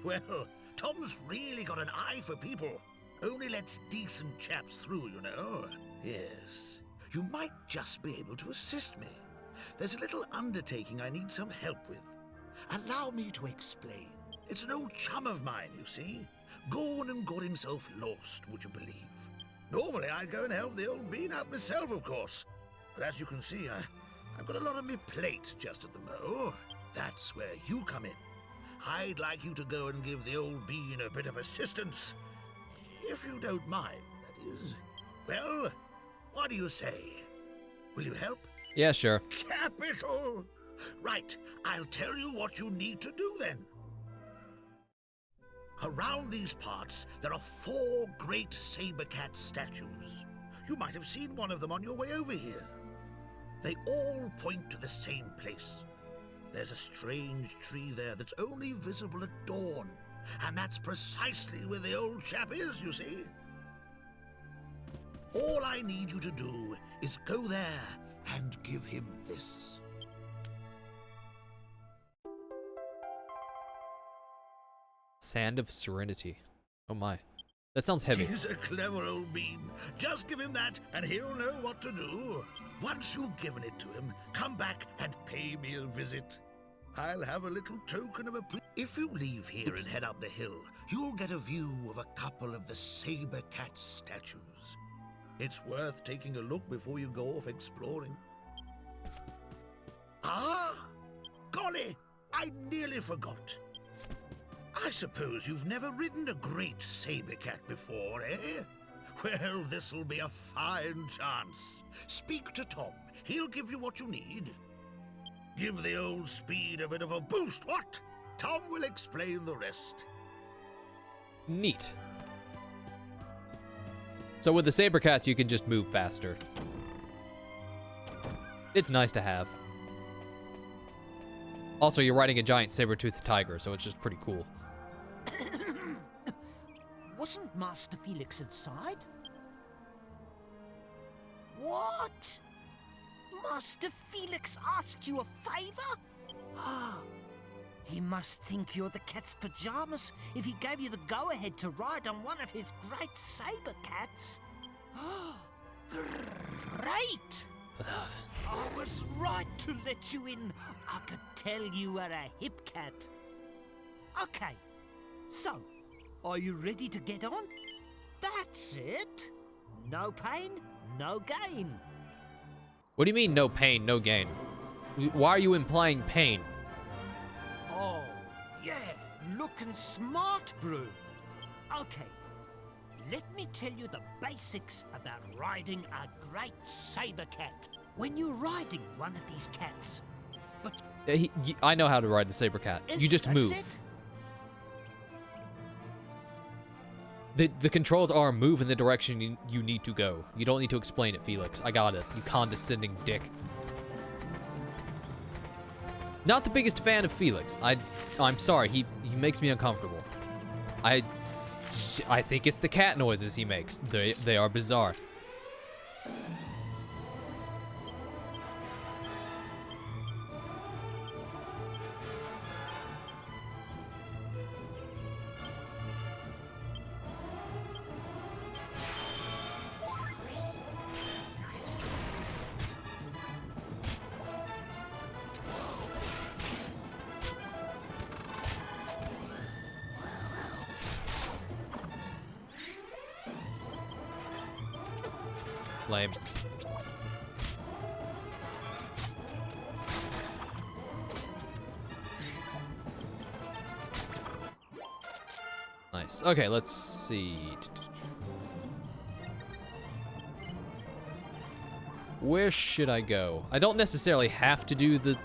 Well, Tom's really got an eye for people. Only lets decent chaps through, you know. Yes. You might just be able to assist me. There's a little undertaking I need some help with. Allow me to explain. It's an old chum of mine, you see. Gone and got himself lost, would you believe? Normally, I'd go and help the old bean out myself, of course. But as you can see, I've got a lot on my plate just at the mo. That's where you come in. I'd like you to go and give the old bean a bit of assistance. If you don't mind, that is. Well, what do you say? Will you help? Yeah, sure. Capital! Right, I'll tell you what you need to do then. Around these parts, there are 4 great saber cat statues. You might have seen one of them on your way over here. They all point to the same place. There's a strange tree there that's only visible at dawn, and that's precisely where the old chap is, you see. All I need you to do is go there and give him this. Sand of Serenity. Oh my. That sounds heavy. He's a clever old bean. Just give him that and he'll know what to do. Once you've given it to him, come back and pay me a visit. I'll have a little token of If you leave here and head up the hill, you'll get a view of a couple of the saber cat statues. It's worth taking a look before you go off exploring. Ah! Golly! I nearly forgot. I suppose you've never ridden a great saber cat before, eh? Well, this'll be a fine chance. Speak to Tom. He'll give you what you need. Give the old speed a bit of a boost, what? Tom will explain the rest. Neat. So with the saber cats, you can just move faster. It's nice to have. Also, you're riding a giant saber-toothed tiger, so it's just pretty cool. Wasn't Master Felix inside? What? Master Felix asked you a favor? He must think you're the cat's pajamas if he gave you the go-ahead to ride on one of his great saber cats. Great! I was right to let you in. I could tell you were a hip cat. Okay, so, are you ready to get on? That's it. No pain, no gain. What do you mean, no pain, no gain? Why are you implying pain? Oh, yeah, looking smart, brew. Okay, let me tell you the basics about riding a great saber cat. When you're riding one of these cats, but... I know how to ride the saber cat. You just move. It? The controls are move in the direction you need to go. You don't need to explain it, Felix. I got it, you condescending dick. Not the biggest fan of Felix. I'm sorry, he makes me uncomfortable. I think it's the cat noises he makes. They are bizarre. Lame. Okay, let's see. Where should I go? I don't necessarily have to do the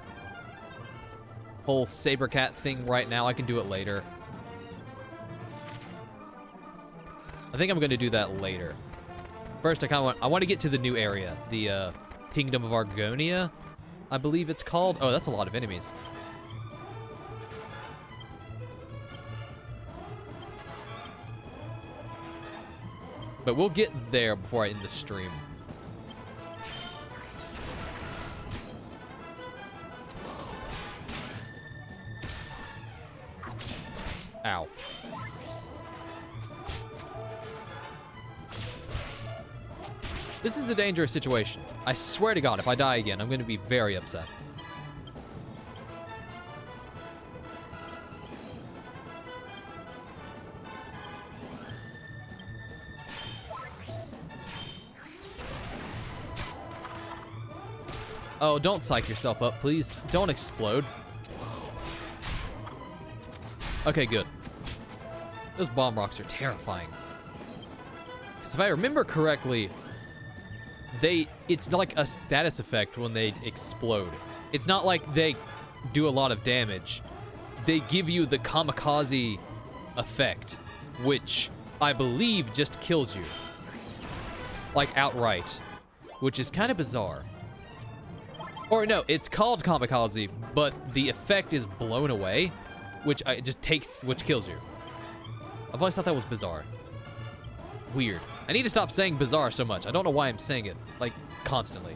whole saber cat thing right now. I can do it later. I think I'm going to do that later. First, I want to get to the new area, the Kingdom of Argonia, I believe it's called. Oh, that's a lot of enemies. But we'll get there before I end the stream. Ow. This is a dangerous situation. I swear to God, if I die again, I'm going to be very upset. Oh, don't psych yourself up, please. Don't explode. Okay, good. Those bomb rocks are terrifying. Because if I remember correctly, it's like a status effect when they explode. It's not like they do a lot of damage. They give you the kamikaze effect, which I believe just kills you. Like outright, which is kind of bizarre. Or no, it's called kamikaze, but the effect is blown away, which which kills you. I've always thought that was bizarre. Weird. I need to stop saying bizarre so much. I don't know why I'm saying it, like, constantly.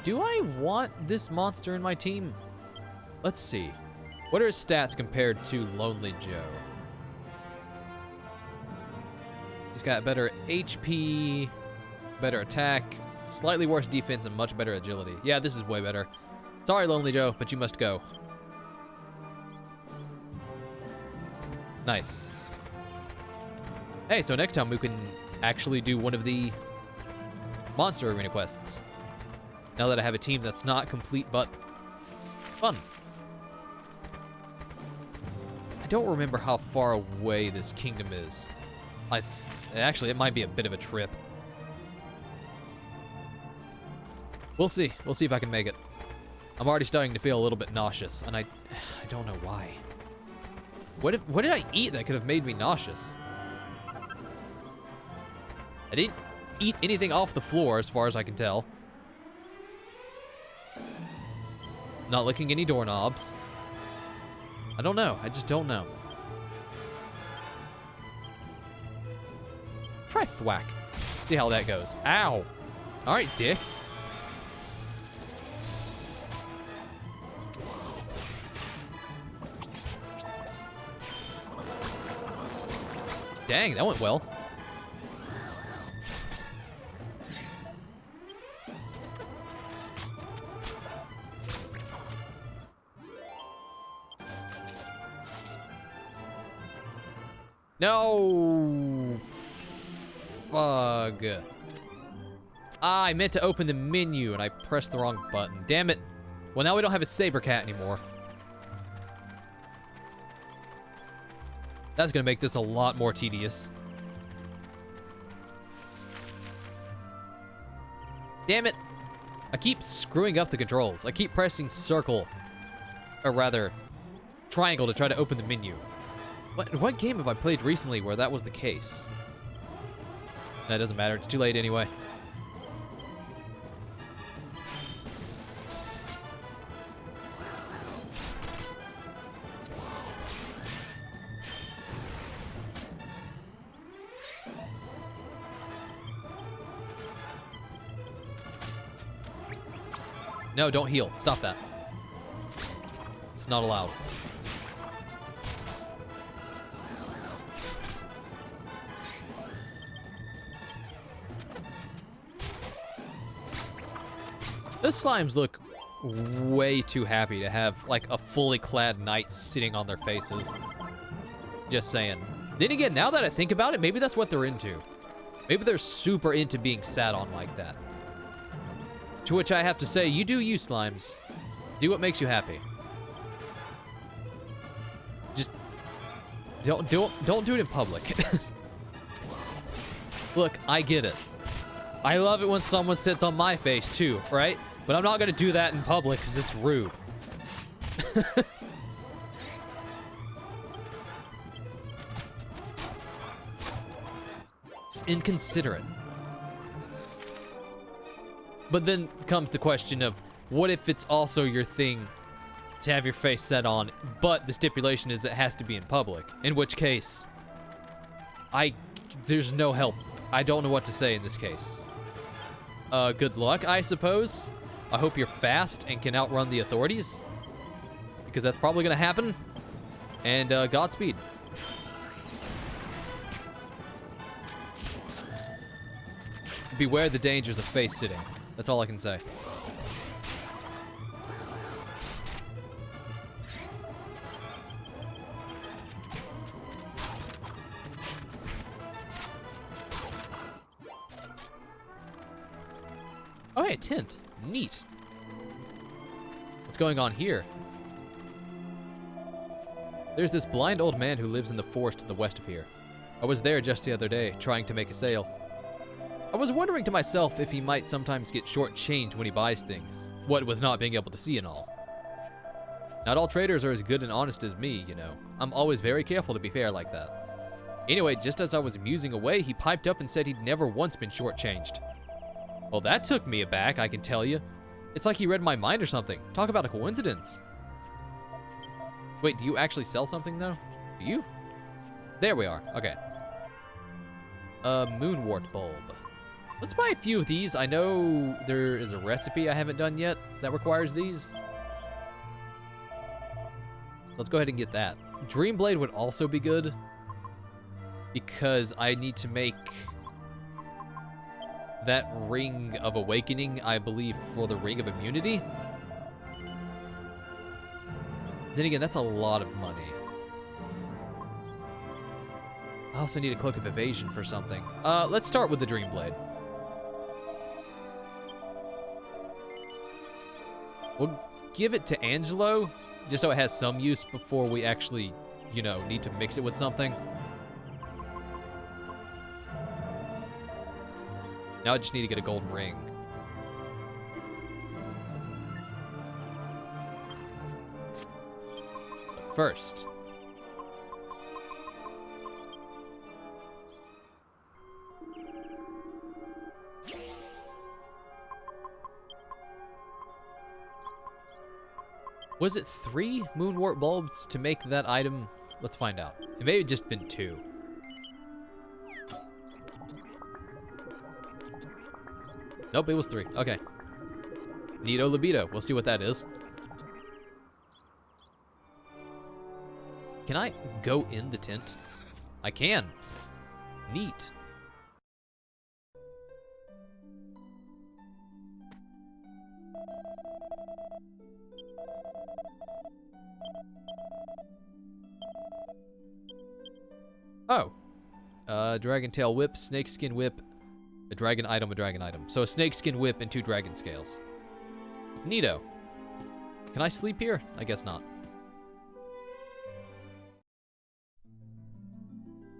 Do I want this monster in my team? Let's see. What are his stats compared to Lonely Joe? He's got better HP, better attack, slightly worse defense, and much better agility. Yeah, this is way better. Sorry, Lonely Joe, but you must go. Nice. Hey, so next time we can actually do one of the monster arena quests. Now that I have a team that's not complete, but fun. I don't remember how far away this kingdom is. Actually, it might be a bit of a trip. We'll see. We'll see if I can make it. I'm already starting to feel a little bit nauseous, and I don't know why. What did I eat that could have made me nauseous? I didn't eat anything off the floor, as far as I can tell. Not licking any doorknobs. I don't know. I just don't know. Try thwack. See how that goes. Ow. All right, dick. Dang, that went well. No. Fuck. Ah, I meant to open the menu and I pressed the wrong button. Damn it. Well, now we don't have a saber cat anymore. That's gonna make this a lot more tedious. Damn it. I keep screwing up the controls. I keep pressing circle, or rather, triangle to try to open the menu. What game have I played recently where that was the case? That doesn't matter. It's too late anyway. No, don't heal. Stop that. It's not allowed. Those slimes look way too happy to have, like, a fully clad knight sitting on their faces. Just saying. Then again, now that I think about it, maybe that's what they're into. Maybe they're super into being sat on like that. To which I have to say, you do you, Slimes. Do what makes you happy. Just don't do it in public. Look, I get it. I love it when someone sits on my face too, right? But I'm not gonna do that in public because it's rude. It's inconsiderate. But then comes the question of, what if it's also your thing to have your face set on, but the stipulation is it has to be in public? In which case, there's no help. I don't know what to say in this case. Good luck, I suppose. I hope you're fast and can outrun the authorities, because that's probably gonna happen. And Godspeed. Beware the dangers of face sitting. That's all I can say. Oh, hey, a tent. Neat. What's going on here? There's this blind old man who lives in the forest to the west of here. I was there just the other day, trying to make a sale. I was wondering to myself if he might sometimes get short-changed when he buys things, what with not being able to see and all. Not all traders are as good and honest as me, you know. I'm always very careful to be fair like that. Anyway, just as I was musing away, he piped up and said he'd never once been short-changed. Well, that took me aback, I can tell you. It's like he read my mind or something. Talk about a coincidence. Wait, do you actually sell something, though? Do you? There we are. Okay. Moonwort bulb. Let's buy a few of these. I know there is a recipe I haven't done yet that requires these. Let's go ahead and get that. Dreamblade would also be good, because I need to make that Ring of Awakening, I believe, for the Ring of Immunity. Then again, that's a lot of money. I also need a Cloak of Evasion for something. Let's start with the Dreamblade. We'll give it to Angelo, just so it has some use before we actually, you know, need to mix it with something. Now I just need to get a golden ring. But first, was it 3 Moonwort bulbs to make that item? Let's find out. It may have just been 2. Nope, it was 3. Okay. Neato Libido. We'll see what that is. Can I go in the tent? I can. Neat. Oh. Dragon Tail Whip, Snakeskin Whip, a dragon item. So a snakeskin whip and 2 dragon scales. Neato. Can I sleep here? I guess not.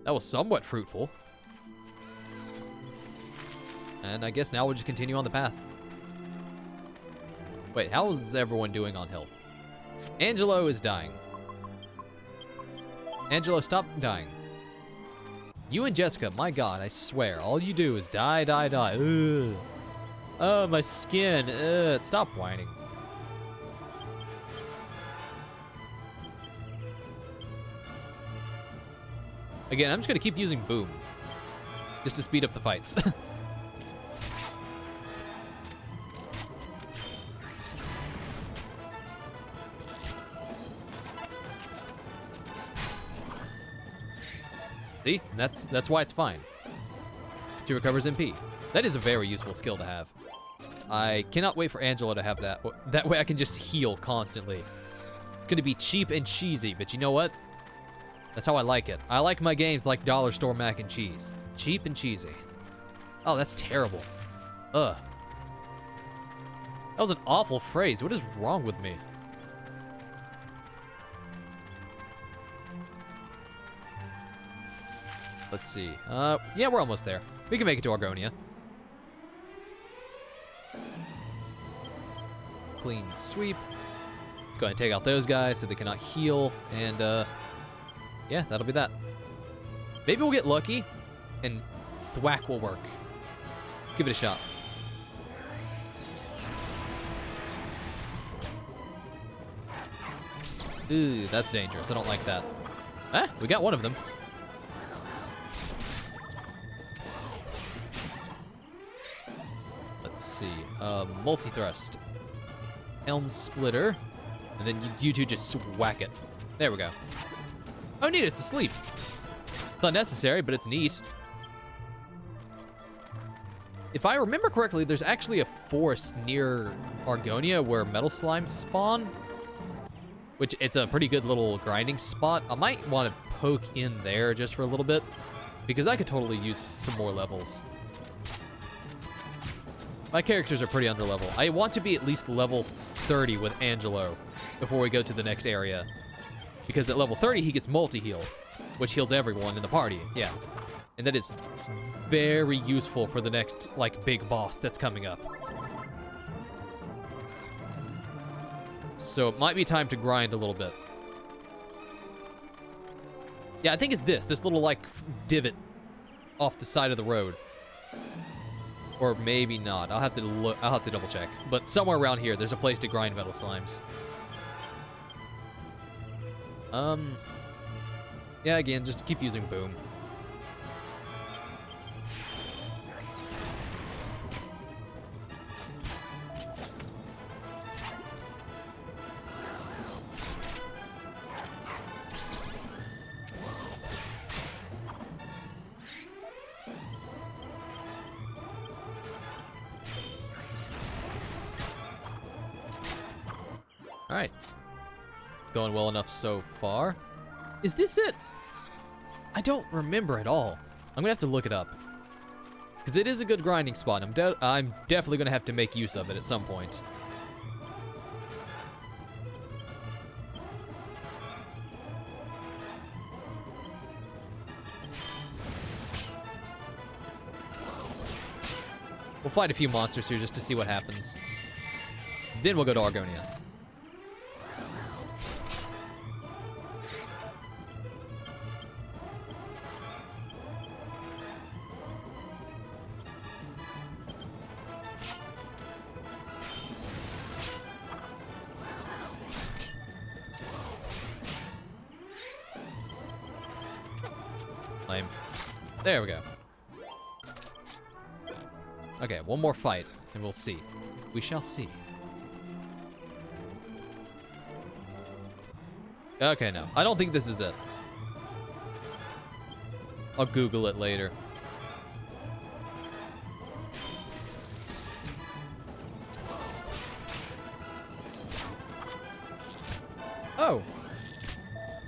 That was somewhat fruitful. And I guess now we'll just continue on the path. Wait, how is everyone doing on health? Angelo is dying. Angelo, stop dying. You and Jessica, my god, I swear, all you do is die, die, die. Ugh. Oh, my skin. Ugh. Stop whining. Again, I'm just gonna keep using Boom, just to speed up the fights. See? That's why it's fine. She recovers MP. That is a very useful skill to have. I cannot wait for Angelo to have that. That way I can just heal constantly. It's gonna be cheap and cheesy, but you know what? That's how I like it. I like my games like Dollar Store mac and cheese. Cheap and cheesy. Oh, that's terrible. Ugh. That was an awful phrase. What is wrong with me? Let's see. Yeah, we're almost there. We can make it to Argonia. Clean sweep. Let's go ahead and take out those guys so they cannot heal. And, yeah, that'll be that. Maybe we'll get lucky and thwack will work. Let's give it a shot. Ooh, that's dangerous. I don't like that. Ah, we got one of them. Let's see. Multi-thrust. Elm splitter. And then you two just whack it. There we go. Oh, neat. It's asleep. It's unnecessary, but it's neat. If I remember correctly, there's actually a forest near Argonia where metal slimes spawn. Which, it's a pretty good little grinding spot. I might want to poke in there just for a little bit. Because I could totally use some more levels. My characters are pretty underlevel. I want to be at least level 30 with Angelo before we go to the next area. Because at level 30, he gets multi-heal, which heals everyone in the party. Yeah. And that is very useful for the next, like, big boss that's coming up. So it might be time to grind a little bit. Yeah, I think it's this little, like, divot off the side of the road. Or maybe not. I'll have to look. I'll have to double check. But somewhere around here, there's a place to grind metal slimes. Yeah, again, just keep using boom. All right. Going well enough so far. Is this it? I don't remember at all. I'm gonna have to look it up. Because it is a good grinding spot. I'm definitely gonna have to make use of it at some point. We'll fight a few monsters here just to see what happens. Then we'll go to Argonia. Lame. There we go. Okay, one more fight, and we'll see. We shall see. Okay, no. I don't think this is it. I'll Google it later. Oh.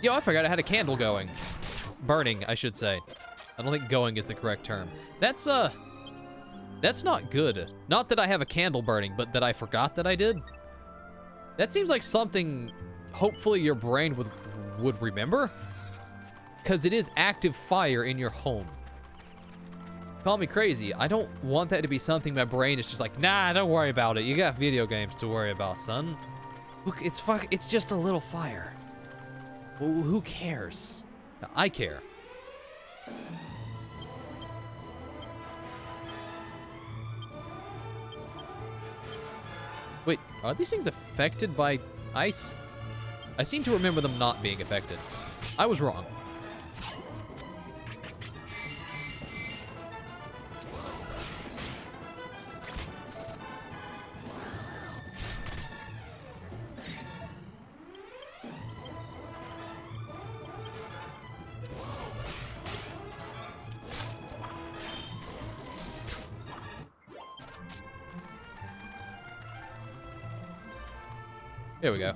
Yo, I forgot I had a candle going. Burning, I should say. I don't think going is the correct term. That's not good. Not that I have a candle burning, but that I forgot that I did. That seems like something hopefully your brain would remember. Because it is active fire in your home. Call me crazy. I don't want that to be something my brain is just like, nah, don't worry about it. You got video games to worry about, son. Look, it's just a little fire. Well, who cares? I care. Wait, are these things affected by ice? I seem to remember them not being affected. I was wrong. There we go.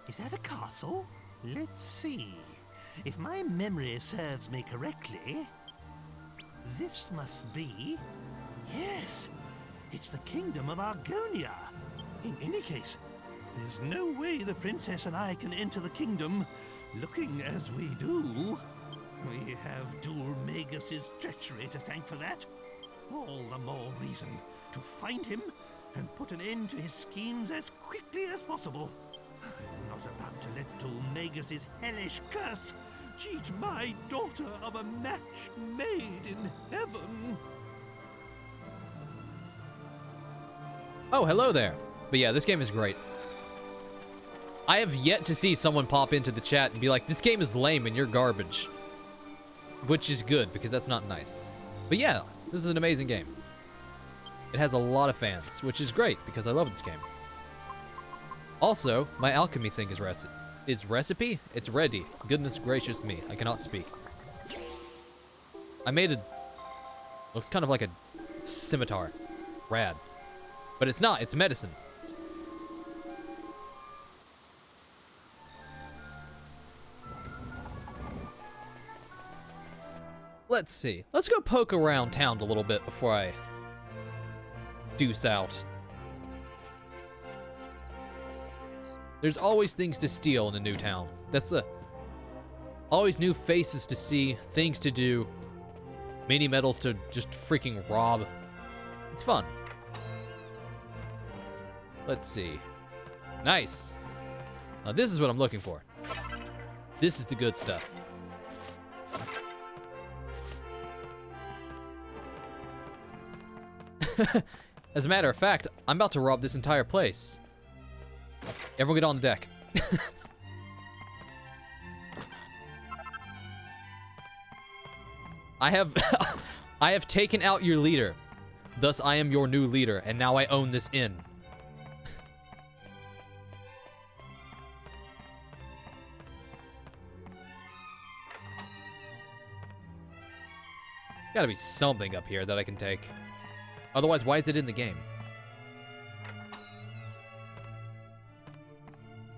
Is that a castle? Let's see. If my memory serves me correctly, this must be... Yes, it's the Kingdom of Argonia. In any case, there's no way the princess and I can enter the kingdom looking as we do. We have Dur Magus's treachery to thank for that. All the more reason to find him and put an end to his schemes as quickly as possible. I'm not about to let Dur Magus's hellish curse cheat my daughter of a match made in heaven. Oh, hello there. But yeah, this game is great. I have yet to see someone pop into the chat and be like, this game is lame and you're garbage. Which is good, because that's not nice. But yeah, this is an amazing game. It has a lot of fans, which is great, because I love this game. Also, my alchemy thing is recipe? It's ready. Goodness gracious me, I cannot speak. I made looks kind of like a scimitar. Rad. But it's not, it's medicine. Let's see. Let's go poke around town a little bit before I deuce out. There's always things to steal in a new town. That's always new faces to see, things to do, mini medals to just freaking rob. It's fun. Let's see. Nice. Now this is what I'm looking for. This is the good stuff. As a matter of fact, I'm about to rob this entire place. Everyone get on the deck. I have taken out your leader. Thus I am your new leader, and now I own this inn. Gotta be something up here that I can take. Otherwise, why is it in the game?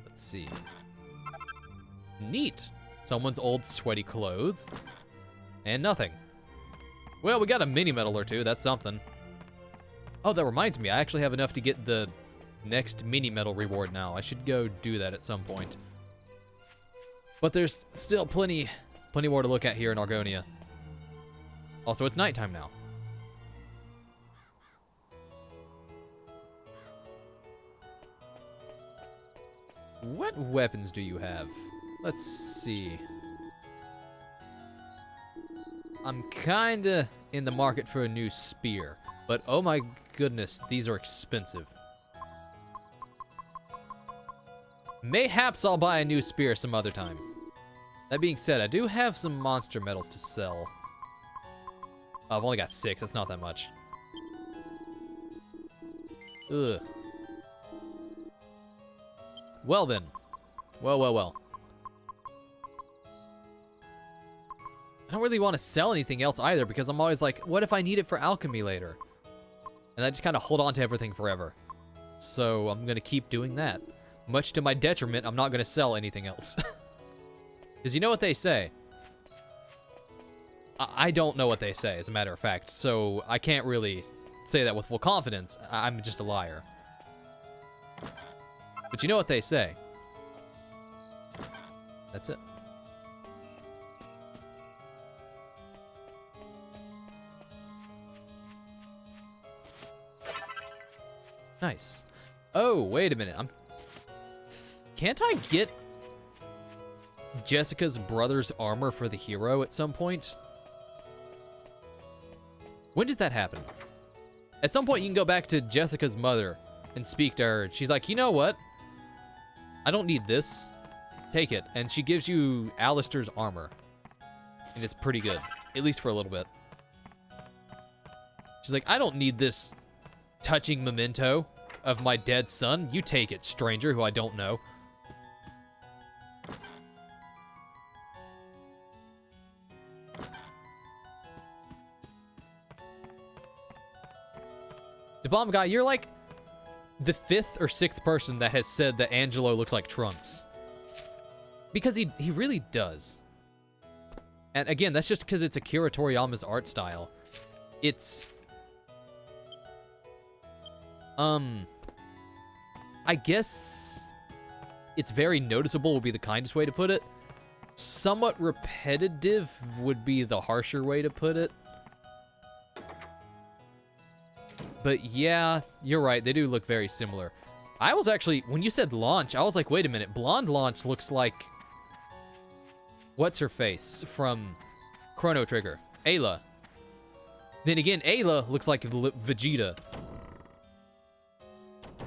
Let's see. Neat. Someone's old sweaty clothes. And nothing. Well, we got a mini medal or two. That's something. Oh, that reminds me. I actually have enough to get the next mini medal reward now. I should go do that at some point. But there's still plenty more to look at here in Argonia. Also, it's nighttime now. What weapons do you have? Let's see. I'm kinda in the market for a new spear, but oh my goodness, these are expensive. Mayhaps I'll buy a new spear some other time. That being said, I do have some monster medals to sell. Oh, I've only got 6, that's not that much. Ugh. Well then. Well. I don't really want to sell anything else either, because I'm always like, what if I need it for alchemy later? And I just kind of hold on to everything forever. So I'm going to keep doing that. Much to my detriment, I'm not going to sell anything else. Because you know what they say? I don't know what they say, as a matter of fact. So I can't really say that with full confidence. I'm just a liar. But you know what they say. That's it. Nice. Oh, wait a minute. Can't I get Jessica's brother's armor for the hero at some point? When did that happen? At some point, you can go back to Jessica's mother and speak to her. She's like, you know what? I don't need this. Take it. And she gives you Alistair's armor. And it's pretty good. At least for a little bit. She's like, I don't need this touching memento of my dead son. You take it, stranger who I don't know. The bomb guy, you're like the 5th or 6th person that has said that Angelo looks like Trunks. Because he really does. And again, that's just because it's Akira Toriyama's art style. It's... I guess it's very noticeable would be the kindest way to put it. Somewhat repetitive would be the harsher way to put it. But yeah, you're right. They do look very similar. I was actually, when you said Launch, I was like, wait a minute. Blonde Launch looks like... What's her face from Chrono Trigger? Ayla. Then again, Ayla looks like Vegeta.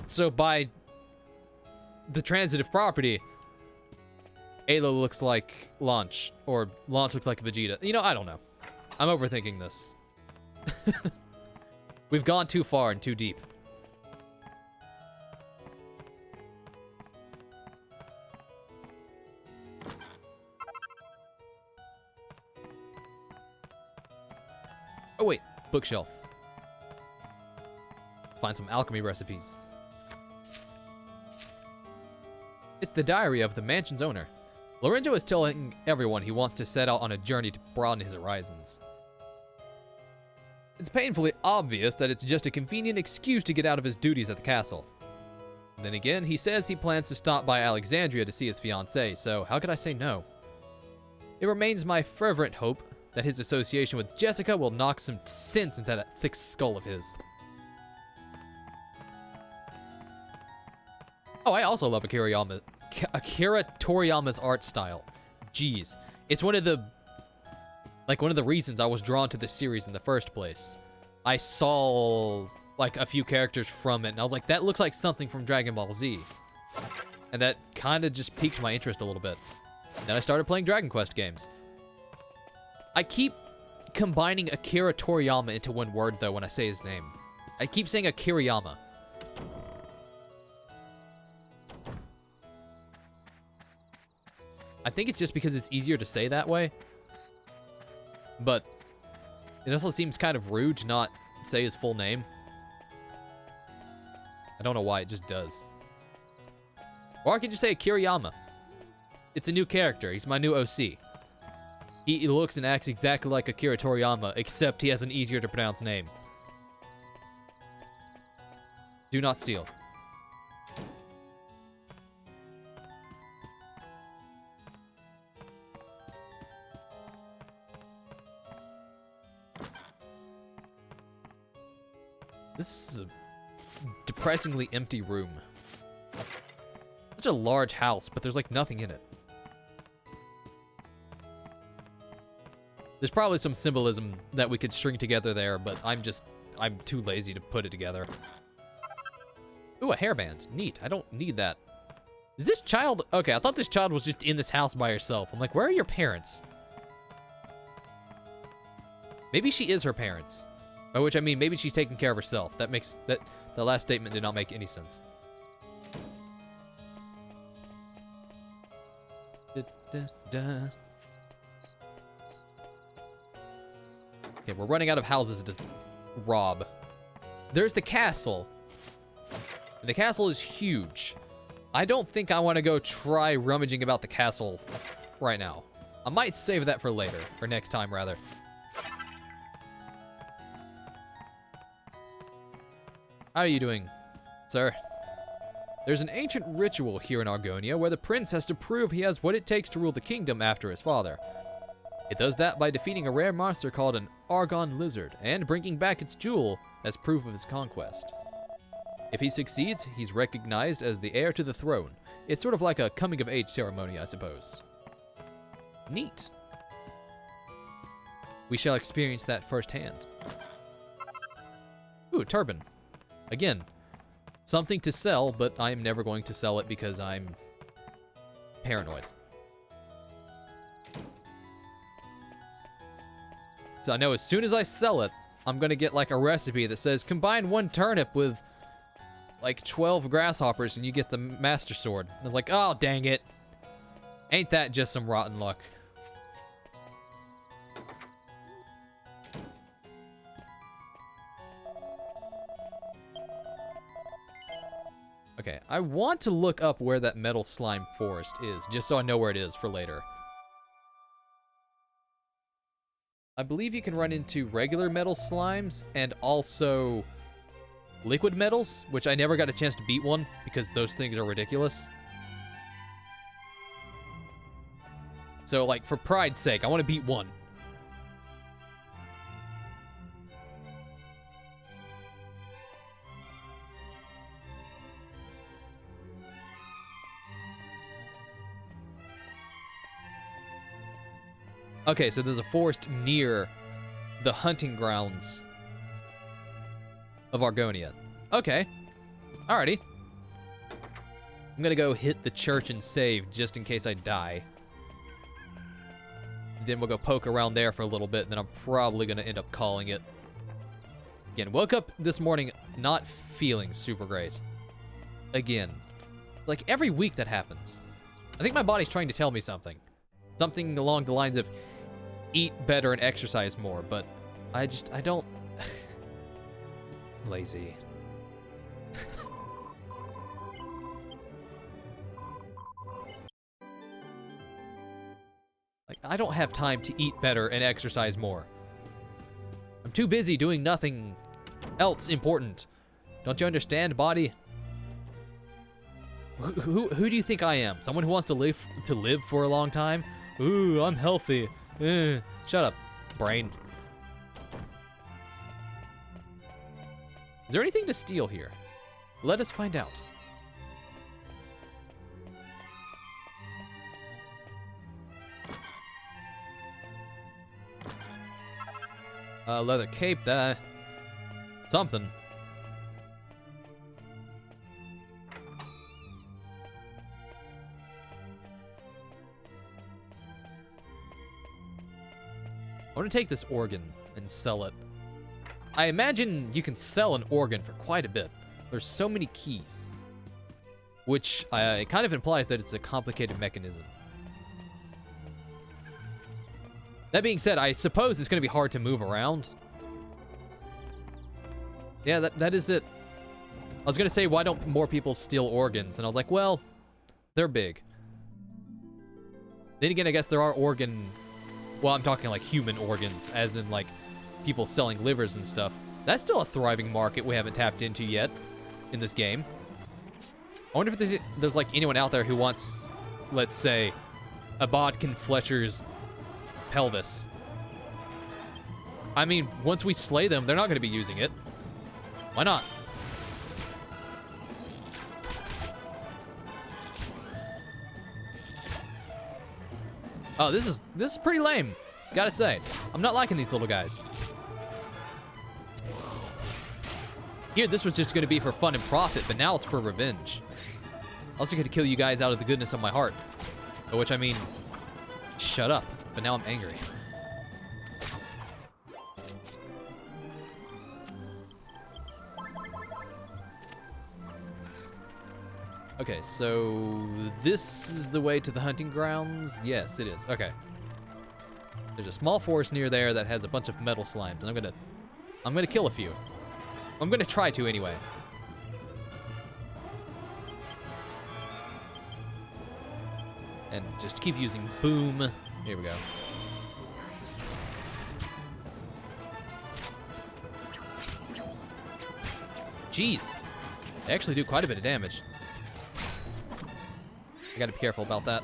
So by the transitive property, Ayla looks like Launch, or Launch looks like Vegeta. You know, I don't know. I'm overthinking this. We've gone too far and too deep. Oh wait, bookshelf. Find some alchemy recipes. It's the diary of the mansion's owner. Lorenzo is telling everyone he wants to set out on a journey to broaden his horizons. It's painfully obvious that it's just a convenient excuse to get out of his duties at the castle. Then again, he says he plans to stop by Alexandria to see his fiancée, so how could I say no? It remains my fervent hope that his association with Jessica will knock some sense into that thick skull of his. Oh, I also love Akira Toriyama's art style. Jeez. It's one of the reasons I was drawn to this series in the first place. I saw, like, a few characters from it, and I was like, that looks like something from Dragon Ball Z. And that kind of just piqued my interest a little bit. Then I started playing Dragon Quest games. I keep combining Akira Toriyama into one word, though, when I say his name. I keep saying Akiriyama. I think it's just because it's easier to say that way. But it also seems kind of rude to not say his full name. I don't know why, it just does. Or I can just say Akiriyama. It's a new character. He's my new OC. He looks and acts exactly like Akira Toriyama, except he has an easier to pronounce name. Do not steal. This is a depressingly empty room. Such a large house, but there's like nothing in it. There's probably some symbolism that we could string together there, but I'm too lazy to put it together. Ooh, a hairband. Neat. I don't need that. Is this child... Okay, I thought this child was just in this house by herself. I'm like, where are your parents? Maybe she is her parents. By which I mean, maybe she's taking care of herself. That makes... The last statement did not make any sense. Okay, we're running out of houses to rob. There's the castle. And the castle is huge. I don't think I want to go try rummaging about the castle right now. I might save that for later, or next time rather. How are you doing, sir? There's an ancient ritual here in Argonia where the prince has to prove he has what it takes to rule the kingdom after his father. It does that by defeating a rare monster called an Argon lizard and bringing back its jewel as proof of his conquest. If he succeeds, he's recognized as the heir to the throne. It's sort of like a coming-of-age ceremony, I suppose. Neat. We shall experience that firsthand. Ooh, a turban. Again, something to sell, but I am never going to sell it because I'm paranoid. So I know as soon as I sell it, I'm going to get like a recipe that says combine 1 turnip with like 12 grasshoppers and you get the master sword. And I was like, oh, dang it. Ain't that just some rotten luck? Okay, I want to look up where that metal slime forest is, just so I know where it is for later. I believe you can run into regular metal slimes and also liquid metals, which I never got a chance to beat one because those things are ridiculous. So, like, for pride's sake, I want to beat one. Okay, so there's a forest near the hunting grounds of Argonia. Okay. Alrighty. I'm gonna go hit the church and save just in case I die. Then we'll go poke around there for a little bit, and then I'm probably gonna end up calling it. Again, woke up this morning not feeling super great. Again. Like, every week that happens. I think my body's trying to tell me something. Something along the lines of eat better and exercise more, but I don't... Lazy. Like, I don't have time to eat better and exercise more. I'm too busy doing nothing else important. Don't you understand, body? Who do you think I am? Someone who wants to live for a long time? Ooh, I'm healthy. Shut up, brain. Is there anything to steal here? Let us find out. Leather cape, that... something. I want to take this organ and sell it. I imagine you can sell an organ for quite a bit. There's so many keys. Which it kind of implies that it's a complicated mechanism. That being said, I suppose it's going to be hard to move around. Yeah, that is it. I was going to say, why don't more people steal organs? And I was like, well, they're big. Then again, I guess there are organ... Well, I'm talking like human organs, as in like people selling livers and stuff. That's still a thriving market we haven't tapped into yet in this game. I wonder if there's like anyone out there who wants, let's say, a Bodkin Fletcher's pelvis. I mean, once we slay them, they're not going to be using it. Why not? Oh, this is pretty lame. Gotta say. I'm not liking these little guys. Here, this was just gonna be for fun and profit, but now it's for revenge. I also gonna kill you guys out of the goodness of my heart. By which I mean, shut up. But now I'm angry. Okay, so this is the way to the hunting grounds? Yes, it is. Okay. There's a small forest near there that has a bunch of metal slimes, and I'm gonna kill a few. I'm gonna try to anyway. And just keep using boom. Here we go. Jeez. They actually do quite a bit of damage. I gotta be careful about that.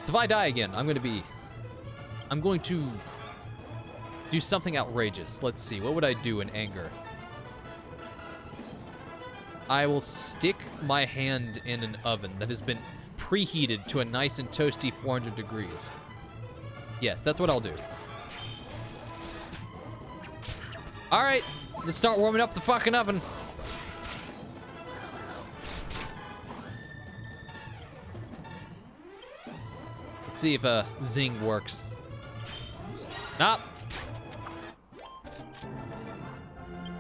So if I die again, I'm going to do something outrageous. Let's see, what would I do in anger? I will stick my hand in an oven that has been preheated to a nice and toasty 400 degrees. Yes, that's what I'll do. All right, let's start warming up the fucking oven. Let's see if zing works. Nope.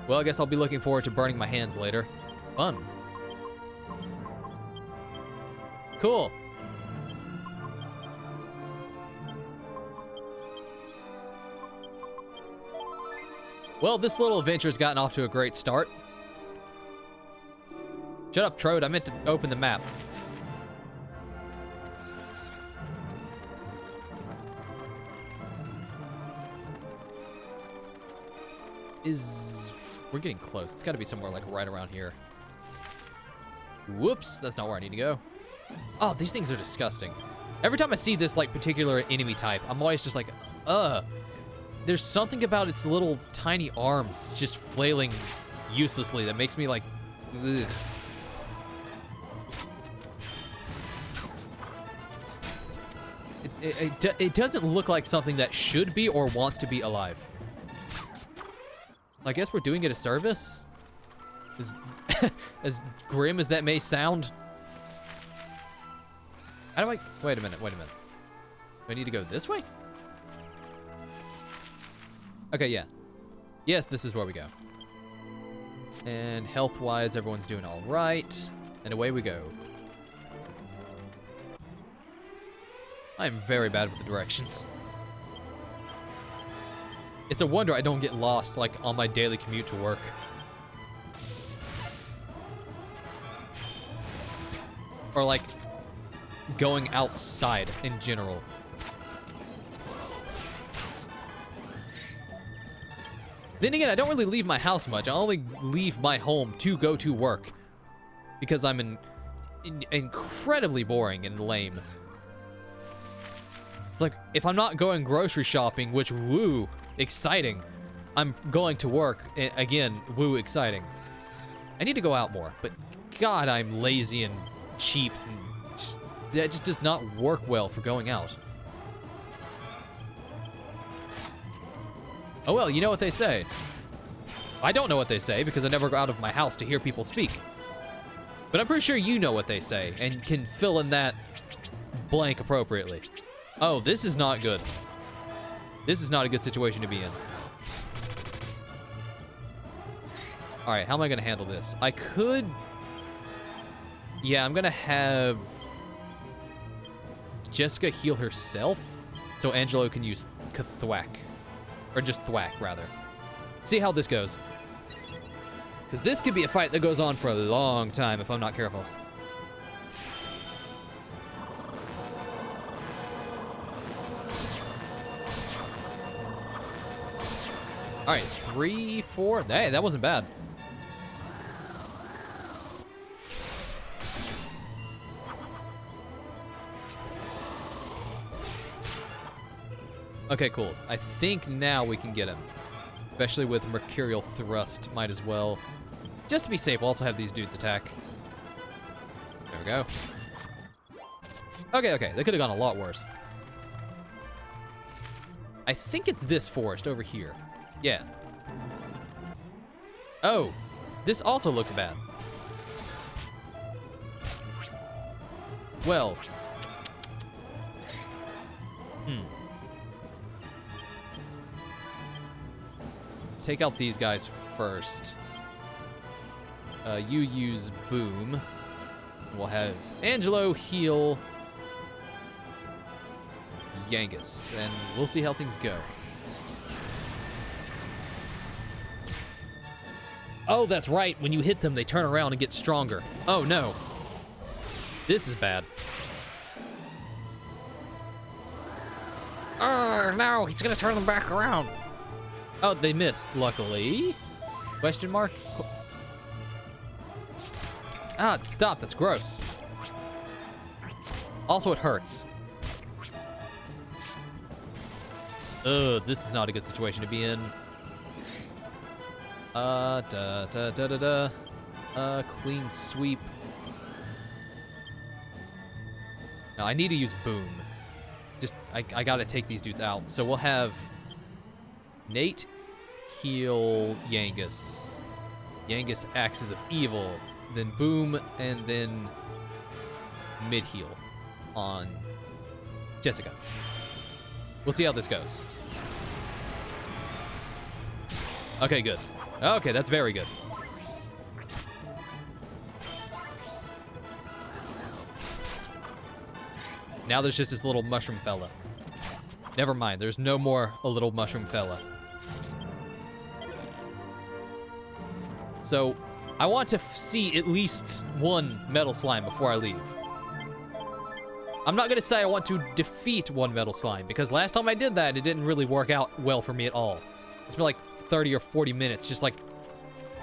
Well, I guess I'll be looking forward to burning my hands later. Fun. Cool. Well, this little adventure's gotten off to a great start. Shut up, Trode. I meant to open the map. We're getting close. It's got to be somewhere like right around here. Whoops, that's not where I need to go. Oh, these things are disgusting. Every time I see this like particular enemy type, I'm always just like, there's something about its little tiny arms just flailing uselessly that makes me like, ugh. It doesn't look like something that should be or wants to be alive. I guess we're doing it a service? As grim as that may sound. How do I... Wait a minute. Do I need to go this way? Okay, yeah. Yes, this is where we go. And health-wise, everyone's doing all right. And away we go. I'm very bad with the directions. It's a wonder I don't get lost, like, on my daily commute to work. Or, like, going outside in general. Then again, I don't really leave my house much. I only leave my home to go to work. Because I'm incredibly boring and lame. It's like, if I'm not going grocery shopping, which, woo, exciting. I'm going to work, again, woo, exciting. I need to go out more, but God, I'm lazy and cheap. And that just does not work well for going out. Oh well, you know what they say. I don't know what they say because I never go out of my house to hear people speak. But I'm pretty sure you know what they say and can fill in that blank appropriately. Oh, this is not good. This is not a good situation to be in. All right, how am I gonna handle this? I could... Yeah, I'm gonna have Jessica heal herself so Angelo can use Thwack. Or just Thwack, rather. See how this goes. Because this could be a fight that goes on for a long time if I'm not careful. All right, 3, 4. Hey, that wasn't bad. Okay, cool. I think now we can get him. Especially with Mercurial Thrust, might as well. Just to be safe, we'll also have these dudes attack. There we go. Okay, they could have gone a lot worse. I think it's this forest over here. Yeah. Oh, this also looks bad. Well. Let's take out these guys first. You use Boom. We'll have Angelo heal Yangus, and we'll see how things go. Oh, that's right. When you hit them, they turn around and get stronger. Oh, no. This is bad. Oh, no. He's going to turn them back around. Oh, they missed, luckily. Question mark? Ah, stop. That's gross. Also, it hurts. Ugh, this is not a good situation to be in. Clean sweep. No, I need to use Boom. Just, I gotta take these dudes out. So we'll have Nate heal Yangus. Yangus Axes of Evil. Then Boom, and then mid heal on Jessica. We'll see how this goes. Okay, good. Okay, that's very good. Now there's just this little mushroom fella. Never mind, there's no more a little mushroom fella. So, I want to see at least one metal slime before I leave. I'm not gonna say I want to defeat one metal slime, because last time I did that, it didn't really work out well for me at all. It's been like 30 or 40 minutes, just like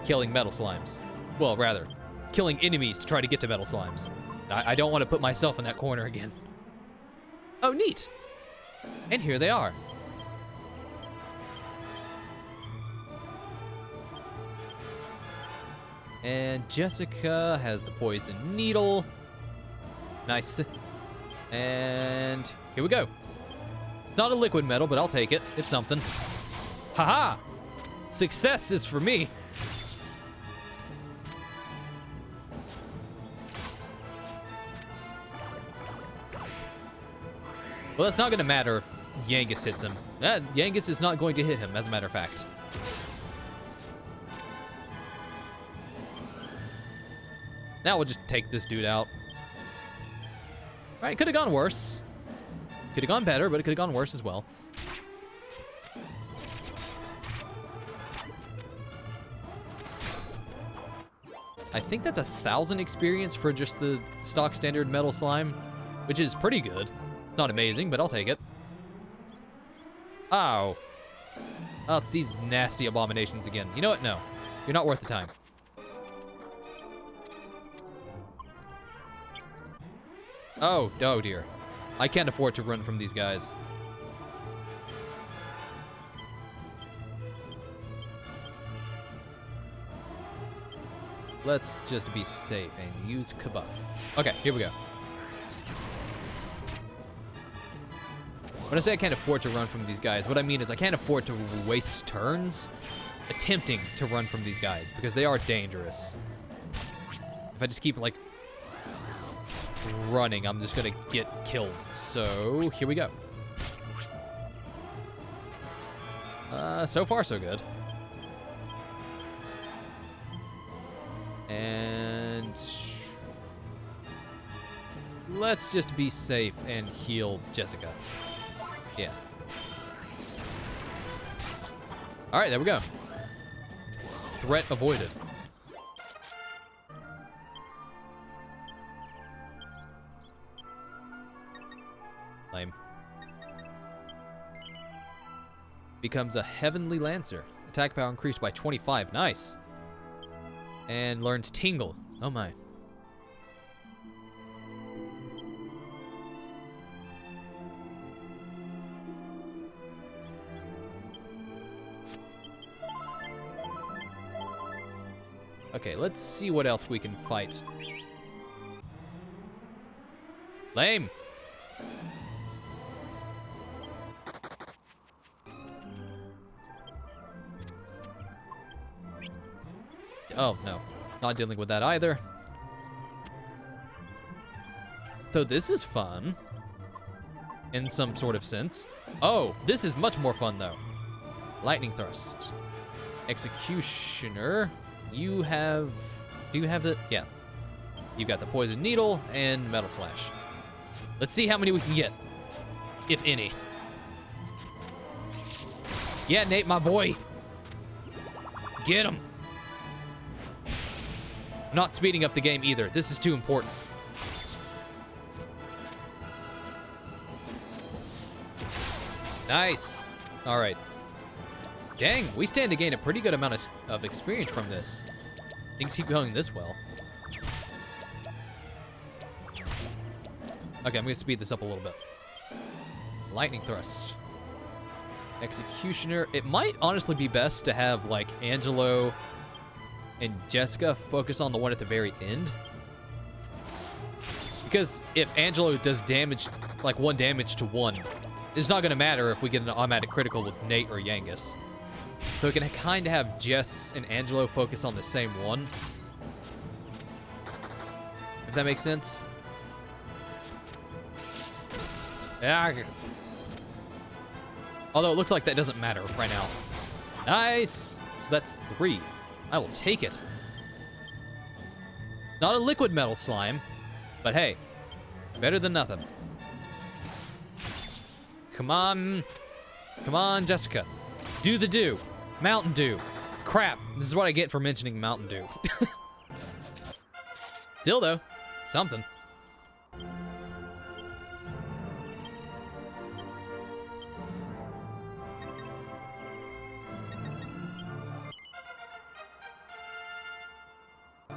killing metal slimes. Well, rather, killing enemies to try to get to metal slimes. I don't want to put myself in that corner again. Oh, neat. And here they are. And Jessica has the poison needle. Nice. And here we go. It's not a liquid metal, but I'll take it. It's something. Haha! Success is for me. Well, that's not going to matter if Yangus hits him. Yangus is not going to hit him, as a matter of fact. Now we'll just take this dude out. Alright, could have gone worse. Could have gone better, but it could have gone worse as well. I think that's 1,000 experience for just the stock standard metal slime, which is pretty good. It's not amazing, but I'll take it. Ow. Oh, it's these nasty abominations again. You know what? No. You're not worth the time. Oh dear. I can't afford to run from these guys. Let's just be safe and use Kabuff. Okay, here we go. When I say I can't afford to run from these guys, what I mean is I can't afford to waste turns attempting to run from these guys because they are dangerous. If I just keep, like, running, I'm just gonna get killed. So, here we go. So far, so good. And let's just be safe and heal Jessica. Yeah. All right, there we go. Threat avoided. Lame. Becomes a Heavenly Lancer. Attack power increased by 25. Nice. And learns Tingle. Oh my. Okay, let's see what else we can fight. Lame. Oh, no. Not dealing with that either. So this is fun. In some sort of sense. Oh, this is much more fun, though. Lightning Thrust. Executioner. You have... Do you have the... Yeah. You've got the Poison Needle and Metal Slash. Let's see how many we can get. If any. Yeah, Nate, my boy. Get him. I'm not speeding up the game either. This is too important. Nice. All right. Dang, we stand to gain a pretty good amount of experience from this. Things keep going this well. Okay, I'm going to speed this up a little bit. Lightning Thrust. Executioner. It might honestly be best to have, like, Angelo and Jessica focus on the one at the very end. Because if Angelo does damage, like 1 damage to 1, it's not going to matter if we get an automatic critical with Nate or Yangus. So we can kind of have Jess and Angelo focus on the same one. If that makes sense. Yeah. Although it looks like that doesn't matter right now. Nice! So that's 3. I will take it. Not a liquid metal slime, but hey, it's better than nothing. Come on. Come on, Jessica. Do the do. Mountain Dew. Crap. This is what I get for mentioning Mountain Dew. Still, though, something.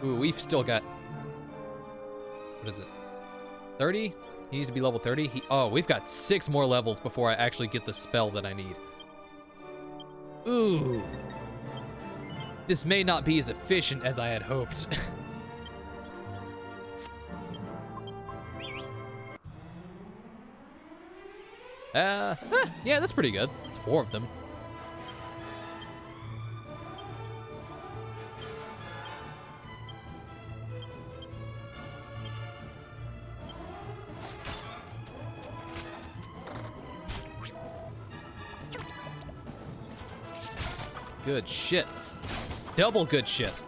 Ooh, we've still got... What is it? 30? He needs to be level 30? Oh, we've got 6 more levels before I actually get the spell that I need. Ooh. This may not be as efficient as I had hoped. Yeah, that's pretty good. It's 4 of them. Good shit. Double good shit.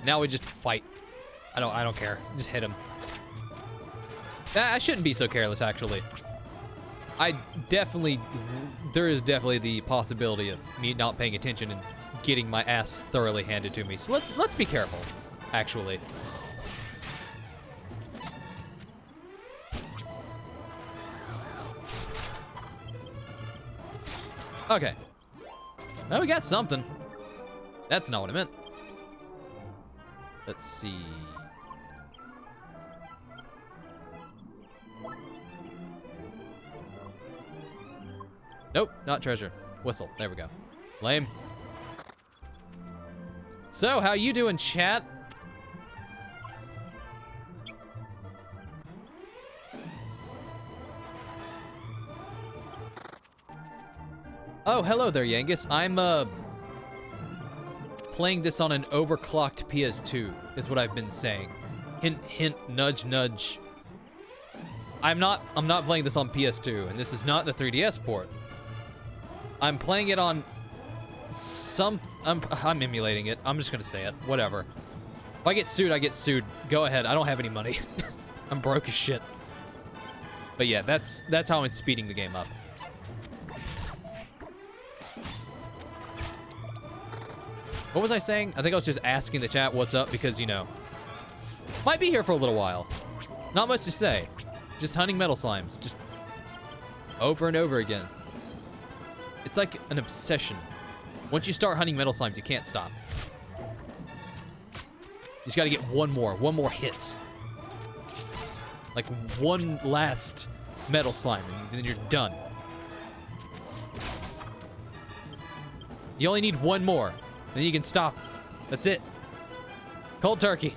Now we just fight. I don't care. Just hit him. I shouldn't be so careless, actually. There is definitely the possibility of me not paying attention and getting my ass thoroughly handed to me. So let's be careful, actually. Okay. Well, we got something. That's not what I meant. Let's see. Nope, not treasure. Whistle. There we go. Lame. So, how you doing, chat? Oh, hello there, Yangus. I'm, playing this on an overclocked PS2, is what I've been saying. Hint, hint, nudge, nudge. I'm not playing this on PS2, and this is not the 3DS port. I'm playing it on I'm emulating it. I'm just gonna say it. Whatever. If I get sued, I get sued. Go ahead. I don't have any money. I'm broke as shit. But yeah, that's how I'm speeding the game up. What was I saying? I think I was just asking the chat what's up because, you know, might be here for a little while. Not much to say. Just hunting metal slimes. Just over and over again. It's like an obsession. Once you start hunting metal slimes, you can't stop. You just gotta get one more hit. Like one last metal slime, and then you're done. You only need one more, then you can stop. That's it. Cold turkey.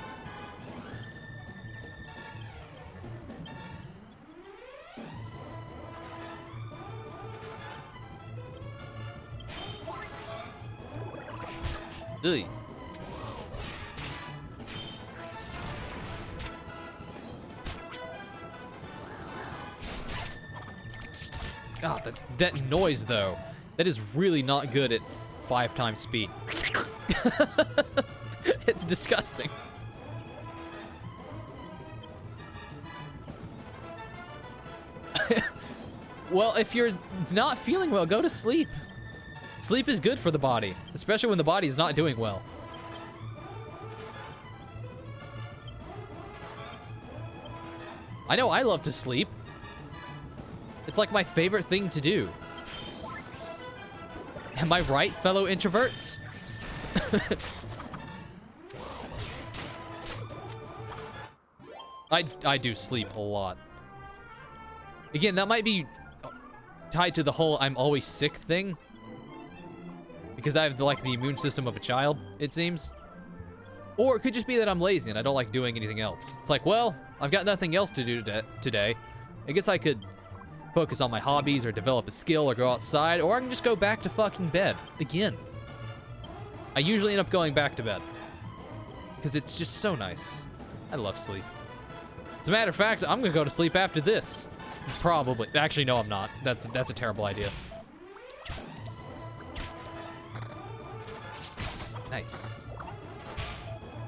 Ugh. God, that noise, though. That is really not good at 5 times speed. It's disgusting. Well, if you're not feeling well, go to sleep. Sleep is good for the body, especially when the body is not doing well. I know I love to sleep. It's like my favorite thing to do. Am I right, fellow introverts? I do sleep a lot. Again, that might be tied to the whole I'm always sick thing. Because I have, like, the immune system of a child, it seems. Or it could just be that I'm lazy and I don't like doing anything else. It's like, well, I've got nothing else to do today. I guess I could focus on my hobbies or develop a skill or go outside, or I can just go back to fucking bed again. I usually end up going back to bed because it's just so nice. I love sleep. As a matter of fact, I'm gonna go to sleep after this. Probably. Actually, no, I'm not. That's a terrible idea. Nice.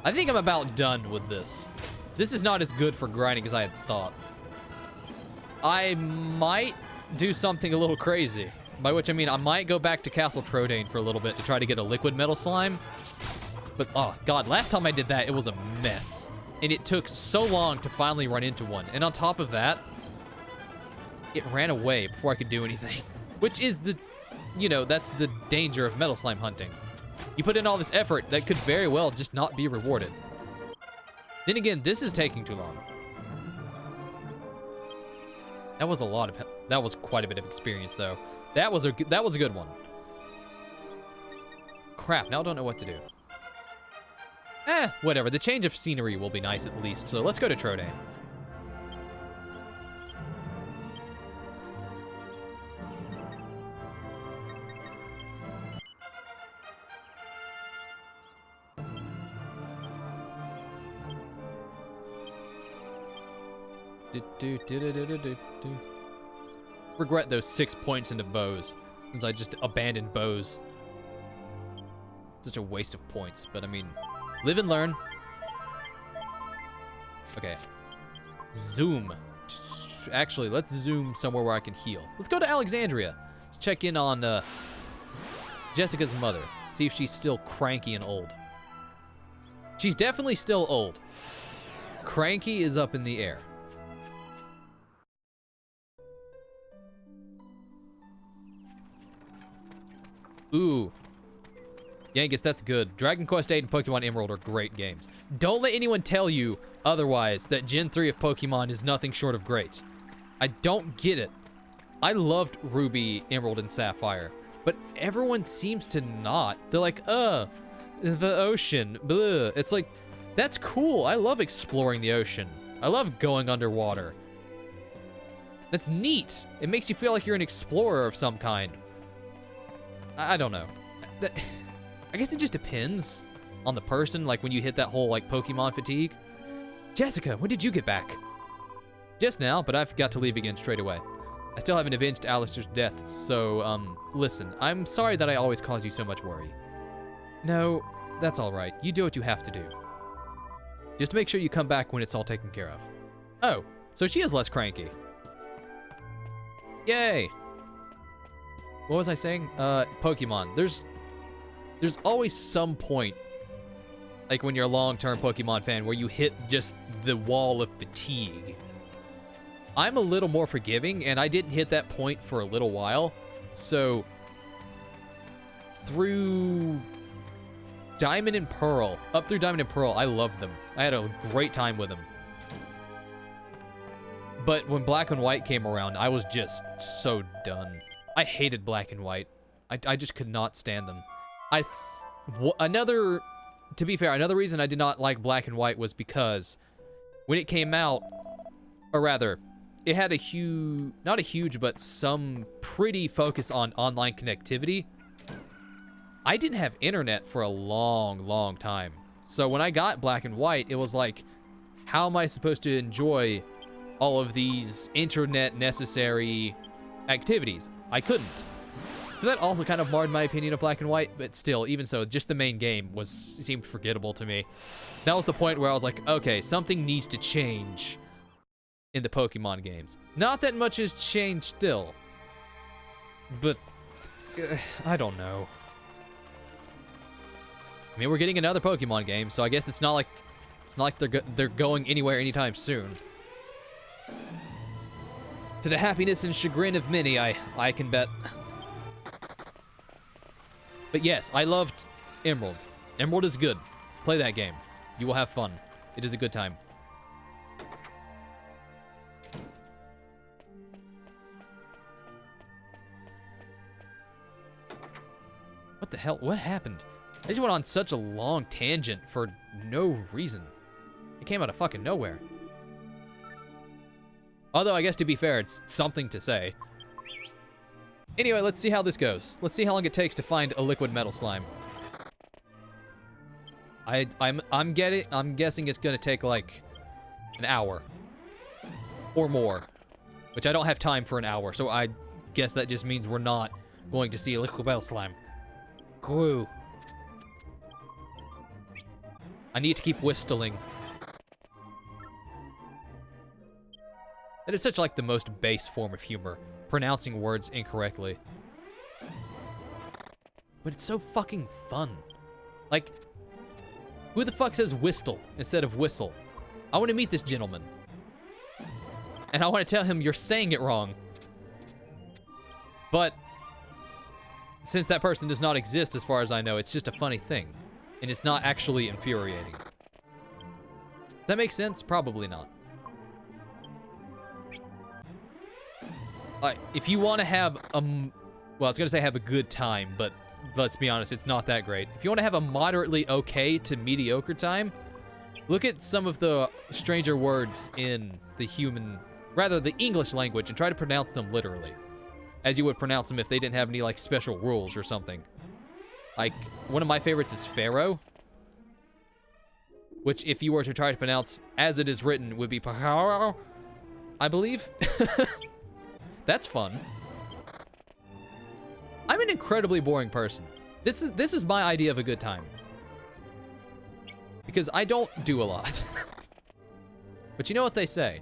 I think I'm about done with this. This is not as good for grinding as I had thought. I might do something a little crazy. By which I mean I might go back to Castle Trodane for a little bit to try to get a liquid metal slime. But, oh god, last time I did that, it was a mess. And it took so long to finally run into one. And on top of that, it ran away before I could do anything. Which is the, you know, that's the danger of metal slime hunting. You put in all this effort that could very well just not be rewarded. Then again, this is taking too long. That was quite a bit of experience, though. That was a good one. Crap, now I don't know what to do. Whatever. The change of scenery will be nice at least. So let's go to Trodain. Regret those 6 points into bows, since I just abandoned bows. Such a waste of points, but I mean, live and learn. Okay. Zoom. Actually, let's zoom somewhere where I can heal. Let's go to Alexandria. Let's check in on Jessica's mother. See if she's still cranky and old. She's definitely still old. Cranky is up in the air. Ooh. Yangus, that's good. Dragon Quest VIII and Pokemon Emerald are great games. Don't let anyone tell you otherwise that Gen 3 of Pokemon is nothing short of great. I don't get it. I loved Ruby, Emerald, and Sapphire, but everyone seems to not. They're like, the ocean, blah. It's like, that's cool. I love exploring the ocean. I love going underwater. That's neat. It makes you feel like you're an explorer of some kind. I don't know. I guess it just depends on the person, like when you hit that whole like Pokemon fatigue. Jessica, when did you get back? Just now, but I've got to leave again straight away. I still haven't avenged Alistair's death, so, listen, I'm sorry that I always cause you so much worry. No, that's all right. You do what you have to do. Just make sure you come back when it's all taken care of. Oh, so she is less cranky. Yay! What was I saying? Pokemon. There's always some point, like when you're a long-term Pokemon fan, where you hit just the wall of fatigue. I'm a little more forgiving, and I didn't hit that point for a little while. So, through Diamond and Pearl, up through Diamond and Pearl, I loved them. I had a great time with them. But when Black and White came around, I was just so done. I hated Black and White. I just could not stand them. To be fair, another reason I did not like Black and White was because when it came out, or rather, it had not a huge, but some pretty focus on online connectivity. I didn't have internet for a long, long time. So when I got Black and White, it was like, how am I supposed to enjoy all of these internet necessary activities? I couldn't. So that also kind of marred my opinion of Black and White, but still, even so, just the main game seemed forgettable to me. That was the point where I was like, okay, something needs to change in the Pokemon games. Not that much has changed still, but I don't know. I mean, we're getting another Pokemon game, so I guess it's not like they're going anywhere anytime soon. To the happiness and chagrin of many, I can bet. But yes, I loved Emerald. Emerald is good. Play that game. You will have fun. It is a good time. What the hell? What happened? I just went on such a long tangent for no reason. It came out of fucking nowhere. Although, I guess to be fair, it's something to say. Anyway, let's see how this goes. Let's see how long it takes to find a liquid metal slime. I'm guessing it's gonna take like an hour or more, which I don't have time for an hour, so I guess that just means we're not going to see a liquid metal slime. Cool. I need to keep whistling. That is such like the most base form of humor, pronouncing words incorrectly. But it's so fucking fun. Like, who the fuck says whistle instead of whistle? I want to meet this gentleman. And I want to tell him you're saying it wrong. But Since that person does not exist as far as I know, it's just a funny thing. And it's not actually infuriating. Does that make sense? Probably not. If you want to have well, I was going to say have a good time, but let's be honest, it's not that great. If you want to have a moderately okay to mediocre time, look at some of the stranger words in the English language and try to pronounce them literally, as you would pronounce them if they didn't have any, like, special rules or something. Like, one of my favorites is Pharaoh, which if you were to try to pronounce as it is written would be Pharaoh, I believe. That's fun. I'm an incredibly boring person. This is my idea of a good time. Because I don't do a lot. But you know what they say.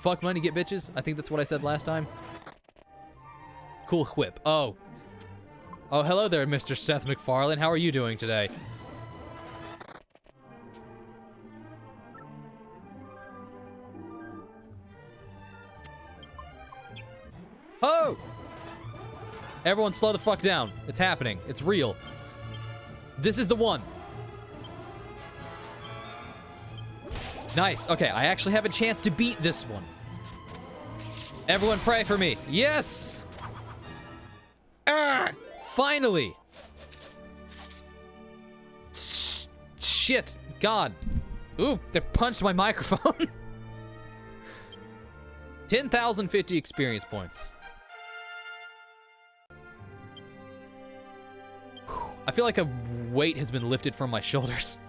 Fuck money, get bitches? I think that's what I said last time. Cool whip. Oh. Oh, hello there, Mr. Seth MacFarlane. How are you doing today? Oh! Everyone slow the fuck down. It's happening. It's real. This is the one. Nice. Okay, I actually have a chance to beat this one. Everyone pray for me. Yes! Ah! Finally! Shit. God. Ooh, they punched my microphone. 10,050 experience points. I feel like a weight has been lifted from my shoulders.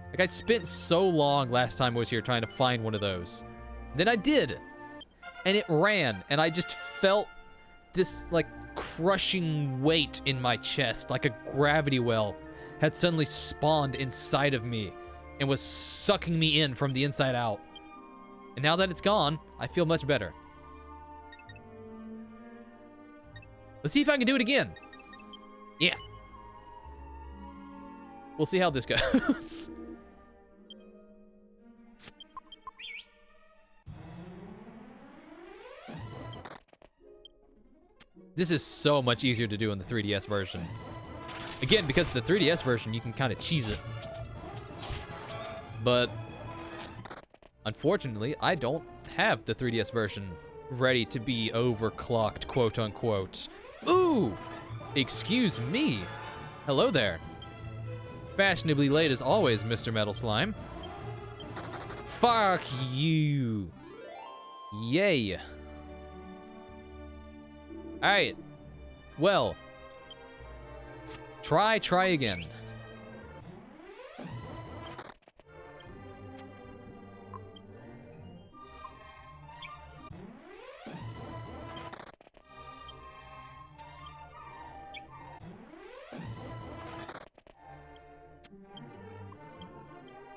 Like, I spent so long last time I was here trying to find one of those. Then I did. And it ran. And I just felt this, like, crushing weight in my chest. Like a gravity well had suddenly spawned inside of me and was sucking me in from the inside out. And now that it's gone, I feel much better. Let's see if I can do it again. Yeah. We'll see how this goes. This is so much easier to do in the 3DS version. Again, because the 3DS version, you can kind of cheese it. But unfortunately, I don't have the 3DS version ready to be overclocked, quote unquote. Ooh! Excuse me. Hello there. Fashionably late as always, Mr. Metal Slime. Fuck you. Yay. Alright. Well. Try again.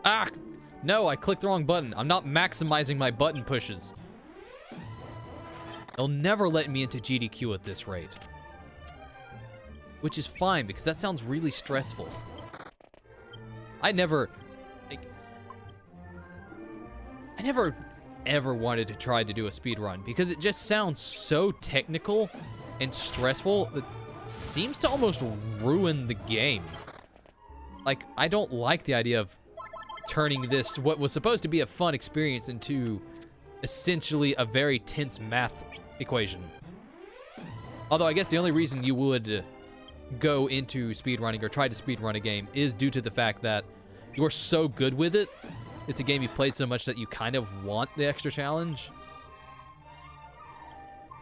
Ah! No, I clicked the wrong button. I'm not maximizing my button pushes. They'll never let me into GDQ at this rate. Which is fine, because that sounds really stressful. I never ever wanted to try to do a speed run, because it just sounds so technical and stressful that seems to almost ruin the game. Like, I don't like the idea of turning this, what was supposed to be a fun experience, into essentially a very tense math equation. Although I guess the only reason you would go into speedrunning or try to speedrun a game is due to the fact that you're so good with it. It's a game you've played so much that you kind of want the extra challenge.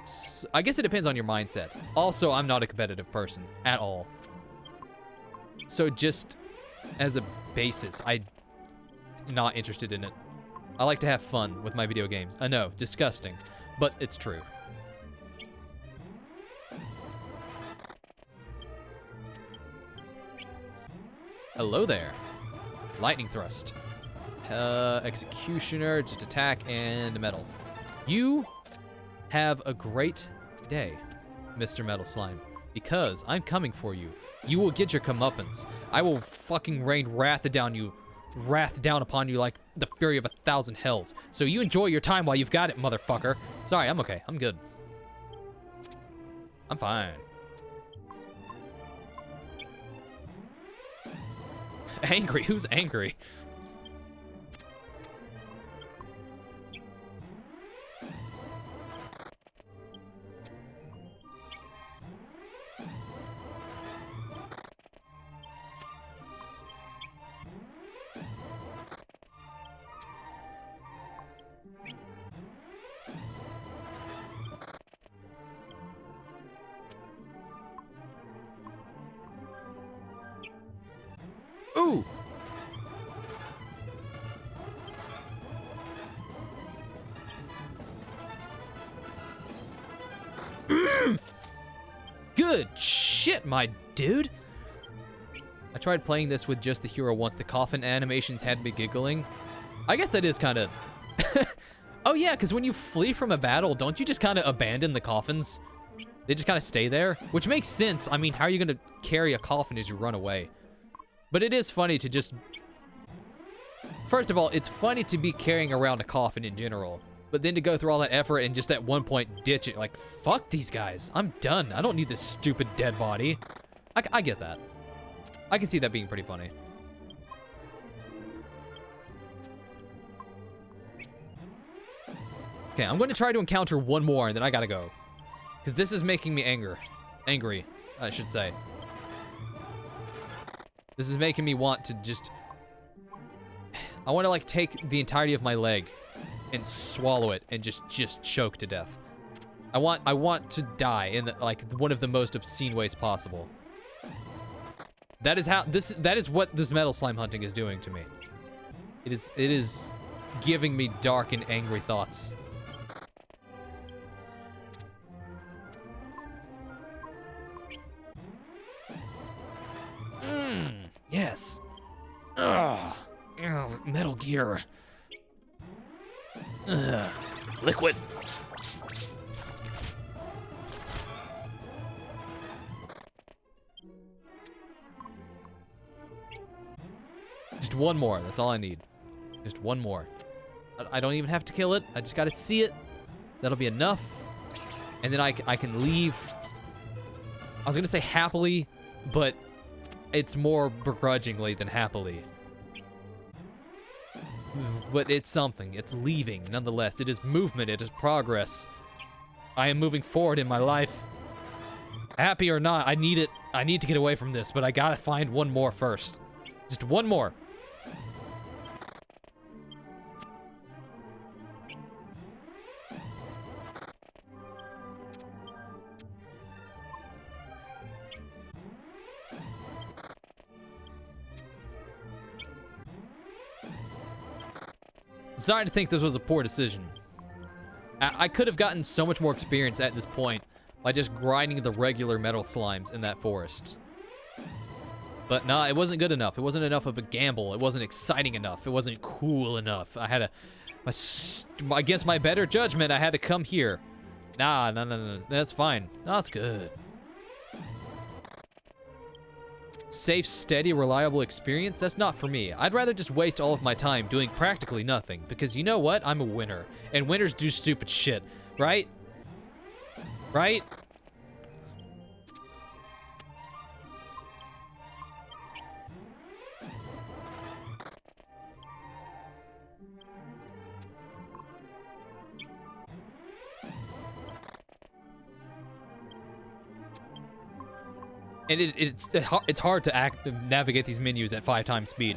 So, I guess it depends on your mindset. Also, I'm not a competitive person at all. So just as a basis, I'm not interested in it. I like to have fun with my video games. I know, disgusting, but it's true. Hello there. Lightning thrust. Executioner, just attack, and metal. You have a great day, Mr. Metal Slime, because I'm coming for you. You will get your comeuppance. I will fucking rain wrath down you wrath down upon you like the fury of 1,000 hells. So you enjoy your time while you've got it, motherfucker. Sorry, I'm okay. I'm good. I'm fine. Angry? Who's angry? Ooh! Good shit, my dude! I tried playing this with just the hero once. The coffin animations had me giggling. I guess that is kind of... Oh yeah, because when you flee from a battle, don't you just kind of abandon the coffins? They just kind of stay there? Which makes sense. I mean, how are you going to carry a coffin as you run away? But it is funny to just... First of all, it's funny to be carrying around a coffin in general. But then to go through all that effort and just at one point ditch it. Like, fuck these guys. I'm done. I don't need this stupid dead body. I get that. I can see that being pretty funny. Okay, I'm going to try to encounter one more and then I gotta go. Because this is making me angry, I should say. This is making me want to just... I want to, like, take the entirety of my leg and swallow it and just choke to death. I want to die in, like, one of the most obscene ways possible. That is how... That is what this metal slime hunting is doing to me. It is giving me dark and angry thoughts. Yes. Ugh. Metal Gear. Ugh. Liquid. Just one more. That's all I need. Just one more. I don't even have to kill it. I just gotta see it. That'll be enough. And then I can leave. I was gonna say happily, but it's more begrudgingly than happily. But it's something. It's leaving, nonetheless. It is movement. It is progress. I am moving forward in my life. Happy or not, I need it. I need to get away from this, but I gotta find one more first. Just one more. I'm starting to think this was a poor decision. I could have gotten so much more experience at this point by just grinding the regular metal slimes in that forest. But nah, it wasn't good enough. It wasn't enough of a gamble. It wasn't exciting enough. It wasn't cool enough. I had against my better judgment, I had to come here. Nah, no. That's fine. No, that's good. Safe, steady, reliable experience? That's not for me. I'd rather just waste all of my time doing practically nothing. Because you know what? I'm a winner. And winners do stupid shit. Right? Right? And it's hard to navigate these menus at 5 times speed.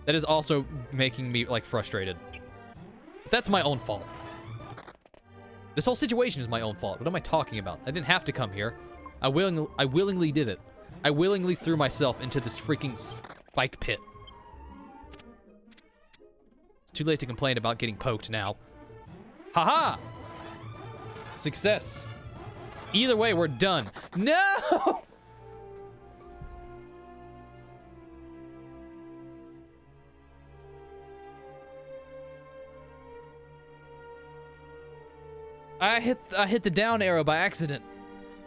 That is also making me, like, frustrated. But that's my own fault. This whole situation is my own fault. What am I talking about? I didn't have to come here. I willingly did it. I willingly threw myself into this freaking spike pit. It's too late to complain about getting poked now. Haha! Success. Either way, we're done. No! I hit the down arrow by accident.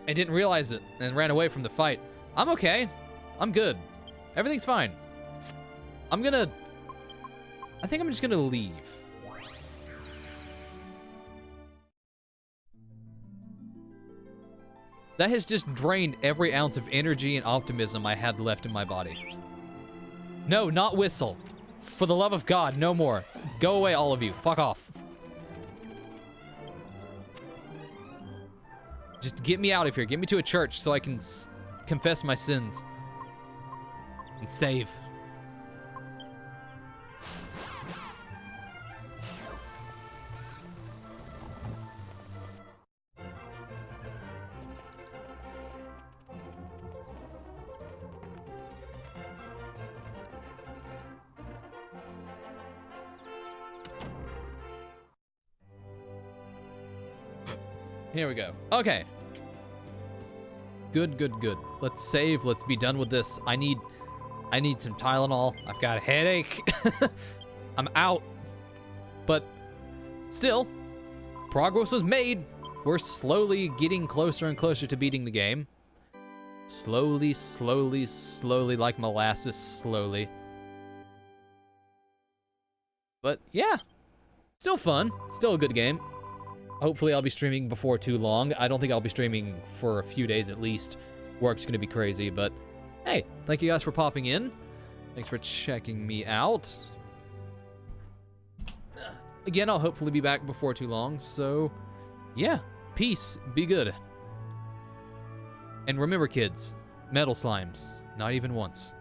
I didn't realize it and ran away from the fight. I'm okay. I'm good. Everything's fine. I think I'm just gonna leave. That has just drained every ounce of energy and optimism I had left in my body. No, not whistle. For the love of God, no more. Go away, all of you. Fuck off. Just get me out of here. Get me to a church so I can confess my sins. And save. Here we go. Okay. Good, good, good. Let's save. Let's be done with this. I need some Tylenol. I've got a headache. I'm out. But still, progress was made. We're slowly getting closer and closer to beating the game. Slowly, slowly, slowly, like molasses, slowly. But yeah, still fun. Still a good game. Hopefully I'll be streaming before too long. I don't think I'll be streaming for a few days at least. Work's gonna be crazy, but hey, thank you guys for popping in. Thanks for checking me out. Again, I'll hopefully be back before too long, so yeah, peace, be good. And remember kids, metal slimes, not even once.